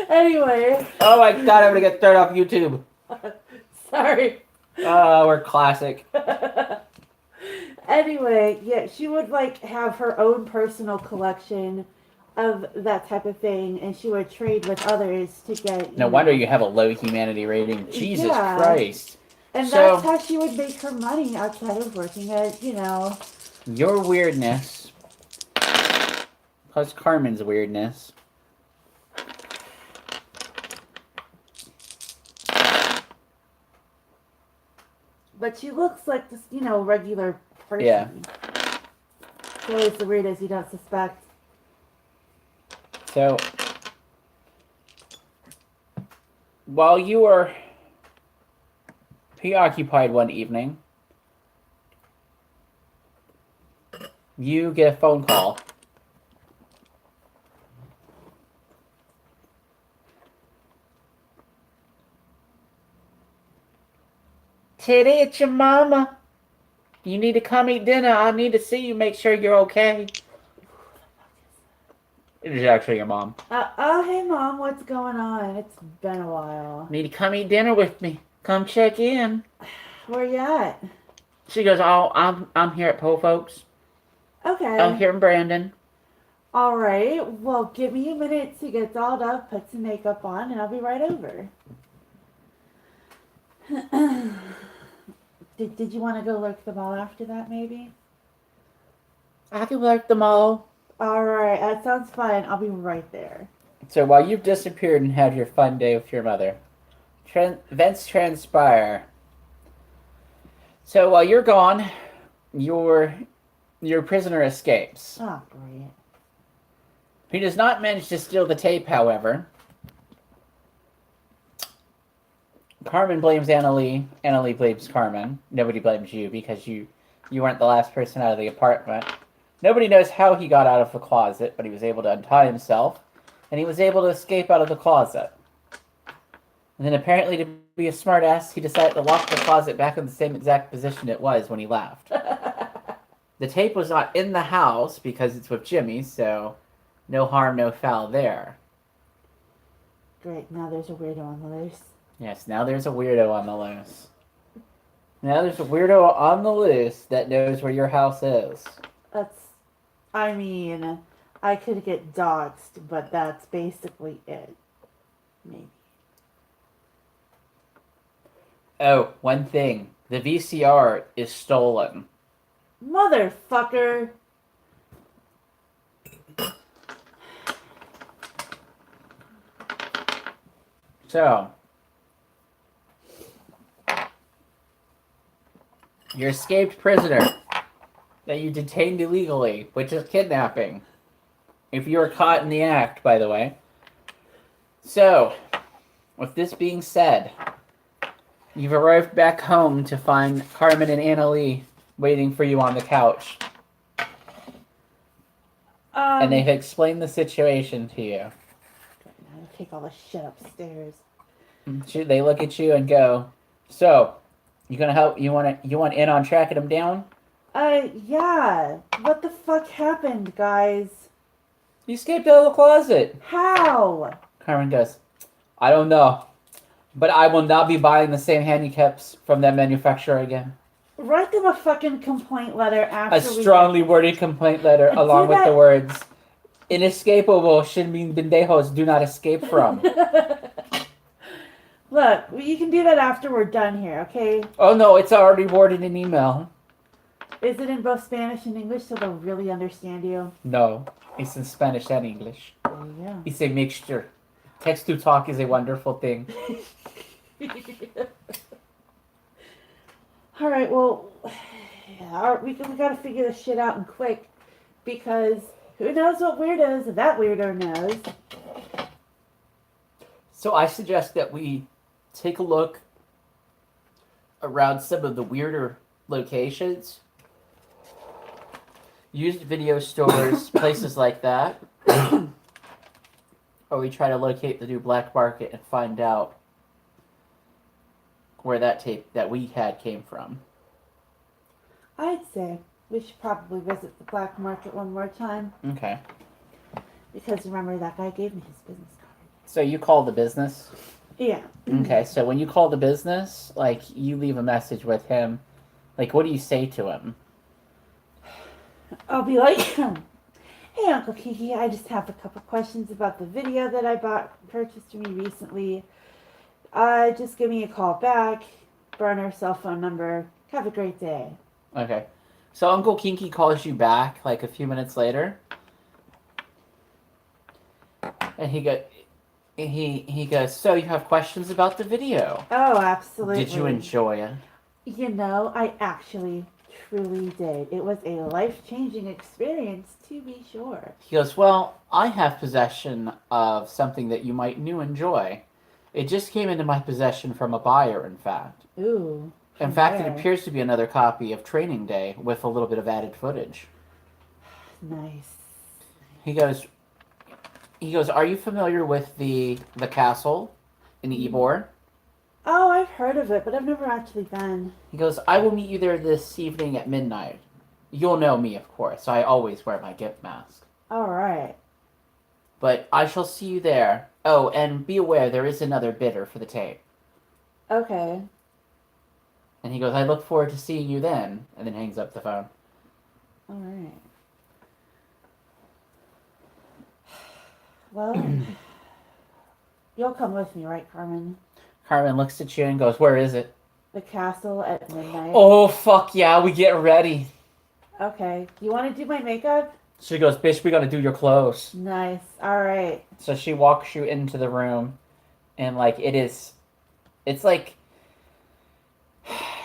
Speaker 2: Anyway.
Speaker 1: Oh my god, I'm gonna get thrown off YouTube.
Speaker 2: Sorry.
Speaker 1: We're classic.
Speaker 2: Anyway, yeah, she would like have her own personal collection of that type of thing, and she would trade with others to get.
Speaker 1: No wonder you have a low humanity rating. Jesus Christ.
Speaker 2: And that's how she would make her money outside of working at, you know.
Speaker 1: Your weirdness plus Carmen's weirdness.
Speaker 2: But she looks like this, you know, regular person.
Speaker 1: Yeah.
Speaker 2: It's always the weirdest you don't suspect.
Speaker 1: So, while you were preoccupied one evening, you get a phone call. Teddy, it's your mama. You need to come eat dinner. I need to see you, make sure you're okay. It is actually your mom.
Speaker 2: Oh, hey, Mom, what's going on? It's been a while.
Speaker 1: Need to come eat dinner with me. Come check in.
Speaker 2: Where you at?
Speaker 1: She goes, oh, I'm here at Po Folks.
Speaker 2: Okay.
Speaker 1: I'm here in Brandon.
Speaker 2: All right. Well, give me a minute to get dolled up, put some makeup on, and I'll be right over. Did you want to go lurk the mall after that, maybe?
Speaker 1: I can lurk the mall.
Speaker 2: All right. That sounds fine. I'll be right there.
Speaker 1: So while you've disappeared and had your fun day with your mother, events transpire So while you're gone, your prisoner escapes.
Speaker 2: Oh, great.
Speaker 1: He does not manage to steal the tape, however. Carmen blames Annalie. Annalie blames Carmen. Nobody blames you because you weren't the last person out of the apartment. Nobody knows how he got out of the closet, but he was able to untie himself, and he was able to escape out of the closet. And then apparently, to be a smartass, he decided to lock the closet back in the same exact position it was when he left. The tape was not in the house because it's with Jimmy, so no harm, no foul there.
Speaker 2: Great, now there's a weirdo on the loose.
Speaker 1: Yes, now there's a weirdo on the loose. Now there's a weirdo on the loose that knows where your house is.
Speaker 2: I mean, I could get doxxed, but that's basically it. Maybe.
Speaker 1: Oh, one thing. The VCR is stolen.
Speaker 2: Motherfucker!
Speaker 1: So, your escaped prisoner that you detained illegally, which is kidnapping. If you were caught in the act, by the way. So, with this being said, you've arrived back home to find Carmen and Annalie waiting for you on the couch. And they've explained the situation to you.
Speaker 2: I'll take all the shit upstairs.
Speaker 1: They look at you and go, "So, you gonna help? You want in on tracking them down?"
Speaker 2: Yeah. What the fuck happened, guys?
Speaker 1: You escaped out of the closet.
Speaker 2: How?
Speaker 1: Carmen goes, "I don't know, but I will not be buying the same handicaps from that manufacturer again."
Speaker 2: Write them a fucking complaint letter after
Speaker 1: A strongly worded complaint letter along with the words, "Inescapable should mean pendejos do not escape from."
Speaker 2: Look, you can do that after we're done here, okay?
Speaker 1: Oh no, it's already worded in email.
Speaker 2: Is it in both Spanish and English so they'll really understand you?
Speaker 1: No, it's in Spanish and English.
Speaker 2: There you go.
Speaker 1: It's a mixture. Text to talk is a wonderful thing.
Speaker 2: All right, well, we gotta figure this shit out and quick, because who knows what weirdos that weirdo knows.
Speaker 1: So I suggest that we take a look around some of the weirder locations, used video stores, places like that, or we try to locate the new black market and find out where that tape that we had came from.
Speaker 2: I'd say we should probably visit the black market one more time,
Speaker 1: Okay.
Speaker 2: because remember that guy gave me his business card.
Speaker 1: So you call the business?
Speaker 2: Yeah.
Speaker 1: Okay, so when you call the business, like, you leave a message with him. Like, what do you say to him?
Speaker 2: I'll be like, "Hey, Uncle Kiki, I just have a couple questions about the video that I purchased from you recently. Just give me a call back. Burner cell phone number. Have a great day."
Speaker 1: Okay. So Uncle Kinky calls you back, like, a few minutes later. And he goes, "So you have questions about the video?
Speaker 2: Oh, absolutely.
Speaker 1: Did you enjoy it?"
Speaker 2: You know, I actually truly did. It was a life-changing experience, to be sure.
Speaker 1: He goes, "Well, I have possession of something that you might new enjoy. It just came into my possession from a buyer, in fact.
Speaker 2: Ooh.
Speaker 1: In fact, it
Speaker 2: where?
Speaker 1: appears to be another copy of Training Day with a little bit of added footage."
Speaker 2: Nice.
Speaker 1: He goes, "Are you familiar with the castle in Ybor?"
Speaker 2: Oh, I've heard of it, but I've never actually been.
Speaker 1: He goes, "I will meet you there this evening at midnight. You'll know me, of course. I always wear my gift mask.
Speaker 2: All right.
Speaker 1: But I shall see you there. Oh, and be aware, there is another bidder for the tape."
Speaker 2: Okay.
Speaker 1: And he goes, "I look forward to seeing you then," and then hangs up the phone.
Speaker 2: All right. Well, you'll come with me, right, Carmen?
Speaker 1: Carmen looks at you and goes, "Where is it?"
Speaker 2: The castle at midnight.
Speaker 1: "Oh, fuck yeah, we get ready."
Speaker 2: Okay. You want to do my makeup?
Speaker 1: She goes, "Bitch, we gotta do your clothes."
Speaker 2: Nice. All right.
Speaker 1: So she walks you into the room, and, like, it's like,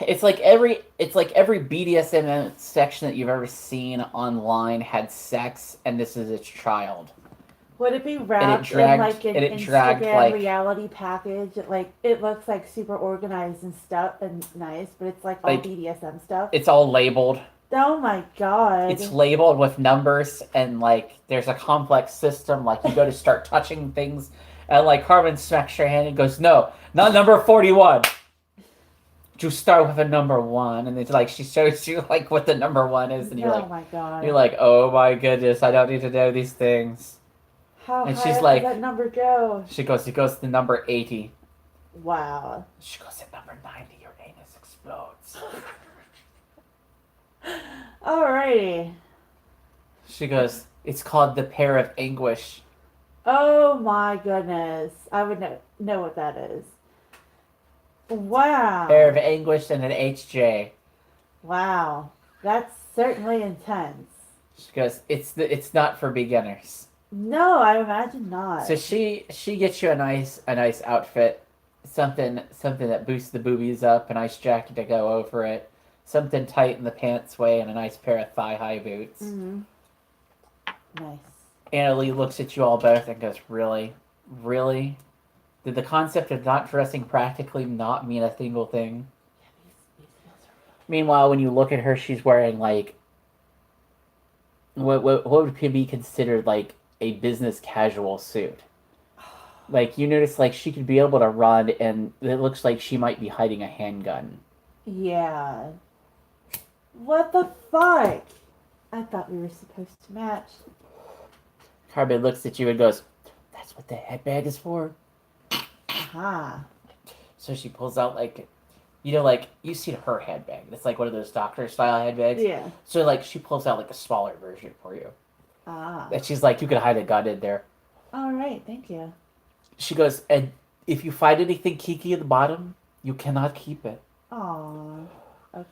Speaker 1: it's like every BDSM section that you've ever seen online had sex, and this is its child.
Speaker 2: Would it be
Speaker 1: And
Speaker 2: wrapped in like an
Speaker 1: it dragged
Speaker 2: Instagram
Speaker 1: like
Speaker 2: reality package? It looks like super organized and stuff and nice, but it's like all
Speaker 1: Like,
Speaker 2: BDSM stuff.
Speaker 1: it's all labeled.
Speaker 2: Oh my god.
Speaker 1: It's labeled with numbers, and like there's a complex system. Like you go to start touching things, and like Carmen smacks your hand and goes, "No, not number 41. You start with a number 1," and it's like she shows you like what the number 1 is, and
Speaker 2: Oh my god.
Speaker 1: you're like, "Oh my goodness, I don't need to know these things."
Speaker 2: How
Speaker 1: and
Speaker 2: high
Speaker 1: she's
Speaker 2: up
Speaker 1: like-
Speaker 2: does that number go?
Speaker 1: It goes to number 80.
Speaker 2: Wow.
Speaker 1: She goes at number 90, your anus explodes.
Speaker 2: Alrighty.
Speaker 1: She goes, it's called the pair of anguish.
Speaker 2: Oh my goodness. I would know what that is. Wow.
Speaker 1: Pair of anguish and an HJ.
Speaker 2: Wow. That's certainly intense.
Speaker 1: She goes, it's not for beginners.
Speaker 2: No, I imagine not.
Speaker 1: So she gets you a nice outfit, something that boosts the boobies up, a nice jacket to go over it, something tight in the pants way, and a nice pair of thigh-high boots.
Speaker 2: Mm-hmm. Nice.
Speaker 1: Annalie looks at you all both and goes, really? Really? Did the concept of not dressing practically not mean a single thing?
Speaker 2: Yeah, these feels are
Speaker 1: Meanwhile, when you look at her, she's wearing like what would be considered like a business casual suit. Like you notice, like she could be able to run, and it looks like she might be hiding a handgun.
Speaker 2: Yeah. What the fuck? I thought we were supposed to match.
Speaker 1: Carmen looks at you and goes, "That's what the headbag is for."
Speaker 2: Aha.
Speaker 1: So she pulls out like, like you've seen her headbag. It's like one of those doctor style headbags.
Speaker 2: Yeah.
Speaker 1: So like she pulls out like a smaller version for you.
Speaker 2: Ah.
Speaker 1: And she's like, you could hide a gun in there.
Speaker 2: Alright, thank you.
Speaker 1: She goes, and if you find anything kiki at the bottom, you cannot keep it.
Speaker 2: Aw. Okay.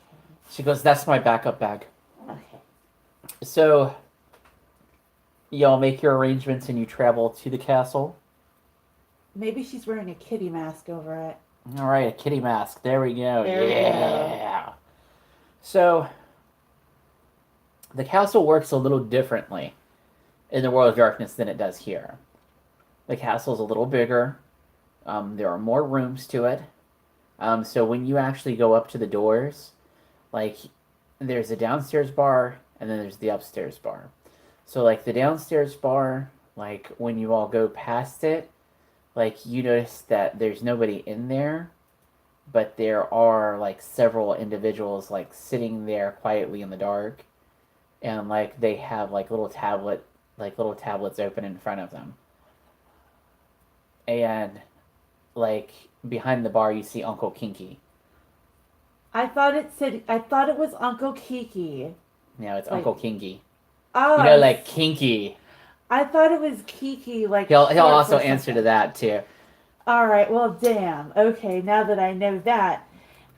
Speaker 1: She goes, that's my backup bag.
Speaker 2: Okay.
Speaker 1: So y'all make your arrangements and you travel to the castle.
Speaker 2: Maybe she's wearing a kitty mask over it.
Speaker 1: All right, a kitty mask. There we go.
Speaker 2: There we
Speaker 1: yeah. So the castle works a little differently in the World of Darkness than it does here. The castle's a little bigger. There are more rooms to it. So when you actually go up to the doors, like there's a downstairs bar and then there's the upstairs bar. So like the downstairs bar, like when you all go past it, like you notice that there's nobody in there, but there are like several individuals like sitting there quietly in the dark, and like they have like little tablets open in front of them. And like behind the bar you see Uncle Kinky.
Speaker 2: I thought it was Uncle Kiki.
Speaker 1: No, it's
Speaker 2: Like-
Speaker 1: Uncle Kinky.
Speaker 2: Oh,
Speaker 1: Like kinky.
Speaker 2: I thought it was Kiki. Like
Speaker 1: He'll
Speaker 2: short
Speaker 1: also
Speaker 2: for
Speaker 1: answer to
Speaker 2: something.
Speaker 1: that too.
Speaker 2: All right. Well, damn. Okay. Now that I know that,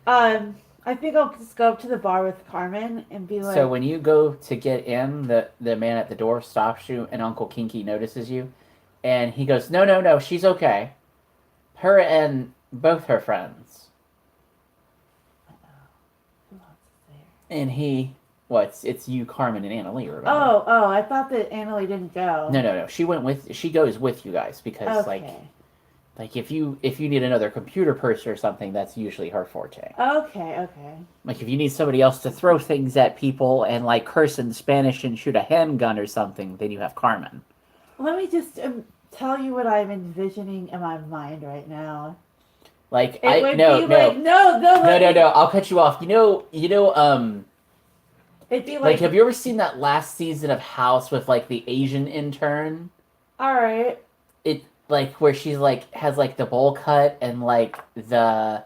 Speaker 2: I think I'll just go up to the bar with Carmen and be like,
Speaker 1: So when you go to get in, the man at the door stops you, and Uncle Kinky notices you, and he goes, "No, she's okay. Her and both her friends."
Speaker 2: Who else is there?
Speaker 1: And he, it's you, Carmen, and Annalie. Remember?
Speaker 2: Oh, I thought that Annalie didn't go.
Speaker 1: No. She goes with you guys because
Speaker 2: Okay.
Speaker 1: like if you need another computer person or something, that's usually her forte.
Speaker 2: Okay.
Speaker 1: Like if you need somebody else to throw things at people and like curse in Spanish and shoot a handgun or something, then you have Carmen.
Speaker 2: Let me just tell you what I'm envisioning in my mind right now.
Speaker 1: Like
Speaker 2: It would
Speaker 1: no.
Speaker 2: be like no.
Speaker 1: I'll cut you off.
Speaker 2: It'd be
Speaker 1: Like,
Speaker 2: like,
Speaker 1: have you ever seen that last season of House with like the Asian intern?
Speaker 2: all right.
Speaker 1: It like where she's like has like the bowl cut and like the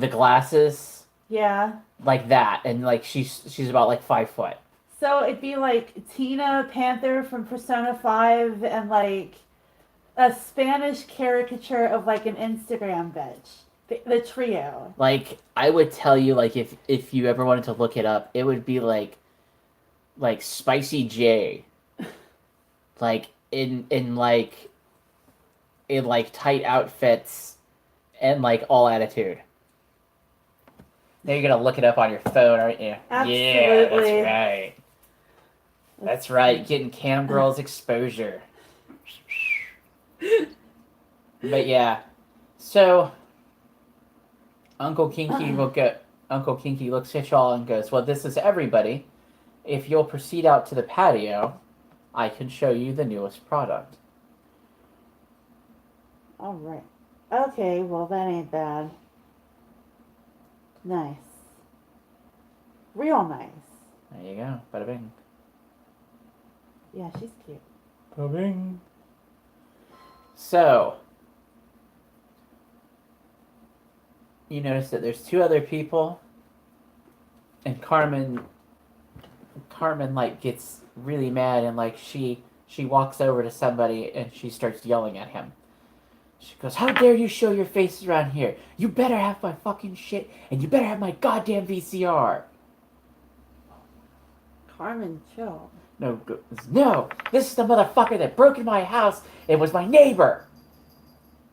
Speaker 1: glasses,
Speaker 2: Yeah.
Speaker 1: like that, and like she's about like 5 foot.
Speaker 2: So it'd be like Tina Panther from Persona 5 and like a Spanish caricature of like an Instagram bitch. The trio.
Speaker 1: Like I would tell you, like if you ever wanted to look it up, it would be like Spicy J, like in tight outfits and like all attitude. Now you're gonna look it up on your phone, aren't you? Yeah, that's
Speaker 2: Absolutely.
Speaker 1: right.
Speaker 2: Let's
Speaker 1: That's right.
Speaker 2: see.
Speaker 1: Getting cam girls exposure. But yeah, so Uncle Kinky Uncle Kinky looks at y'all and goes, "Well, this is everybody. If you'll proceed out to the patio, I can show you the newest product."
Speaker 2: All right. Okay, well, that ain't bad. Nice. Real nice.
Speaker 1: There you go. Bada bing.
Speaker 2: Yeah, she's cute.
Speaker 1: Bada bing. So, you notice that there's two other people, and Carmen like gets really mad, and like she walks over to somebody and she starts yelling at him. She goes, "How dare you show your faces around here? You better have my fucking shit, and you better have my goddamn VCR."
Speaker 2: Carmen, chill.
Speaker 1: No, this is the motherfucker that broke in my house. It was my neighbor.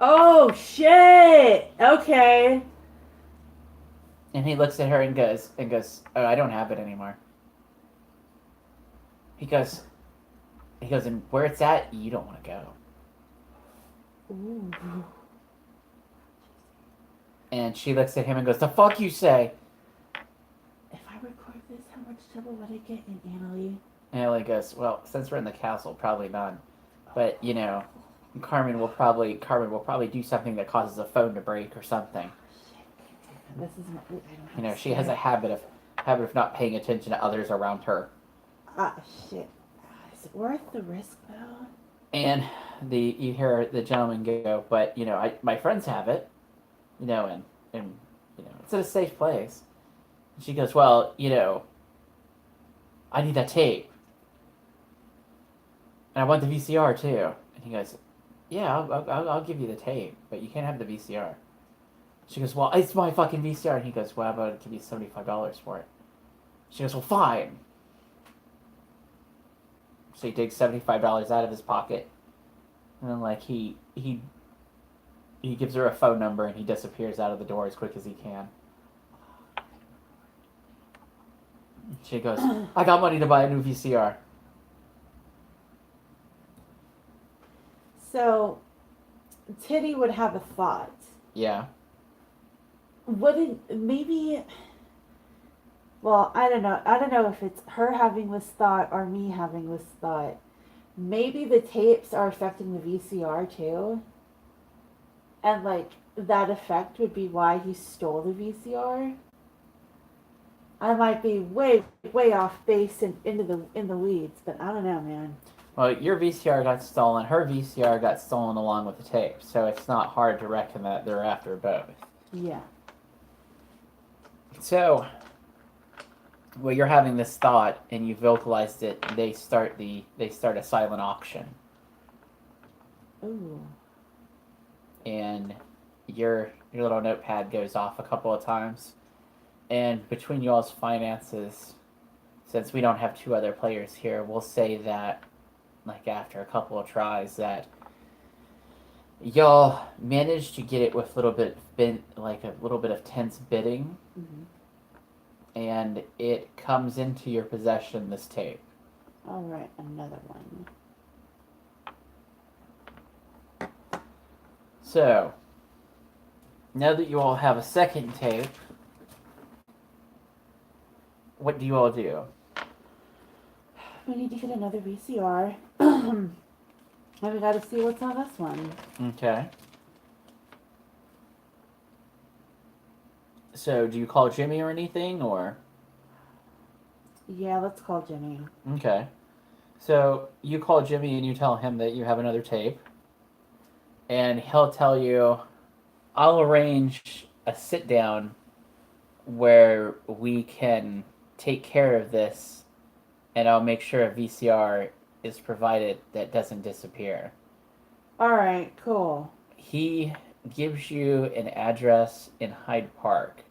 Speaker 2: Oh, shit! Okay.
Speaker 1: And he looks at her and goes, "Oh, I don't have it anymore." He goes, "And where it's at, you don't want to go."
Speaker 2: Ooh.
Speaker 1: And she looks at him and goes, "The fuck you say?"
Speaker 2: If I record this, how much trouble would I get in Annalie?
Speaker 1: And Ellie goes, "Well, since we're in the castle, probably none. But, you know, Carmen will probably do something that causes a phone to break or something.
Speaker 2: This is not. I don't have
Speaker 1: You know,
Speaker 2: to
Speaker 1: she
Speaker 2: say
Speaker 1: has
Speaker 2: it.
Speaker 1: a habit of not paying attention to others around her."
Speaker 2: Ah, shit. Is it worth the risk, though?
Speaker 1: And you hear the gentleman go, "But, you know, my friends have it, you know, and you know, it's in a safe place." And she goes, "Well, you know, I need that tape. And I want the VCR too." And he goes, "Yeah, I'll give you the tape, but you can't have the VCR." She goes, "Well, it's my fucking VCR." And he goes, "Well, how about I give you $75 for it?" She goes, "Well, fine." So he takes $75 out of his pocket, and then like he gives her a phone number, and he disappears out of the door as quick as he can. She goes, "I got money to buy a new VCR."
Speaker 2: So, Titty would have a thought.
Speaker 1: Yeah.
Speaker 2: Wouldn't maybe? Well, I don't know. I don't know if it's her having this thought or me having this thought. Maybe the tapes are affecting the VCR too, and like that effect would be why he stole the VCR. I might be way off base and in the weeds, but I don't know, man.
Speaker 1: Well, your VCR got stolen. Her VCR got stolen along with the tape, so it's not hard to reckon that they're after both.
Speaker 2: Yeah.
Speaker 1: So, well, you're having this thought, and you vocalized it. They start a silent auction,
Speaker 2: Ooh.
Speaker 1: and your little notepad goes off a couple of times. And between y'all's finances, since we don't have two other players here, we'll say that, like after a couple of tries, that y'all managed to get it with a little bit of tense bidding,
Speaker 2: Mm-hmm.
Speaker 1: and it comes into your possession. This tape.
Speaker 2: All right, another one.
Speaker 1: So now that you all have a second tape, what do you all do?
Speaker 2: We need to get another VCR. And we got to see what's on this one.
Speaker 1: Okay. So do you call Jimmy or anything, or?
Speaker 2: Yeah, let's call Jimmy.
Speaker 1: Okay. So you call Jimmy and you tell him that you have another tape, and he'll tell you, "I'll arrange a sit down where we can take care of this, and I'll make sure a VCR is provided that doesn't disappear."
Speaker 2: All right, cool.
Speaker 1: He gives you an address in Hyde Park,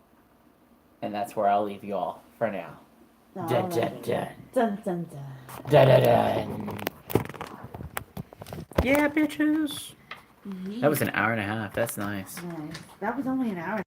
Speaker 1: and that's where I'll leave you all for now. Dun, dun,
Speaker 2: Alrighty.
Speaker 1: dun.
Speaker 2: Dun dun dun.
Speaker 1: Dun, dun, dun. Yeah, bitches. That was an hour and a half. That's nice.
Speaker 2: Nice. That was only an hour.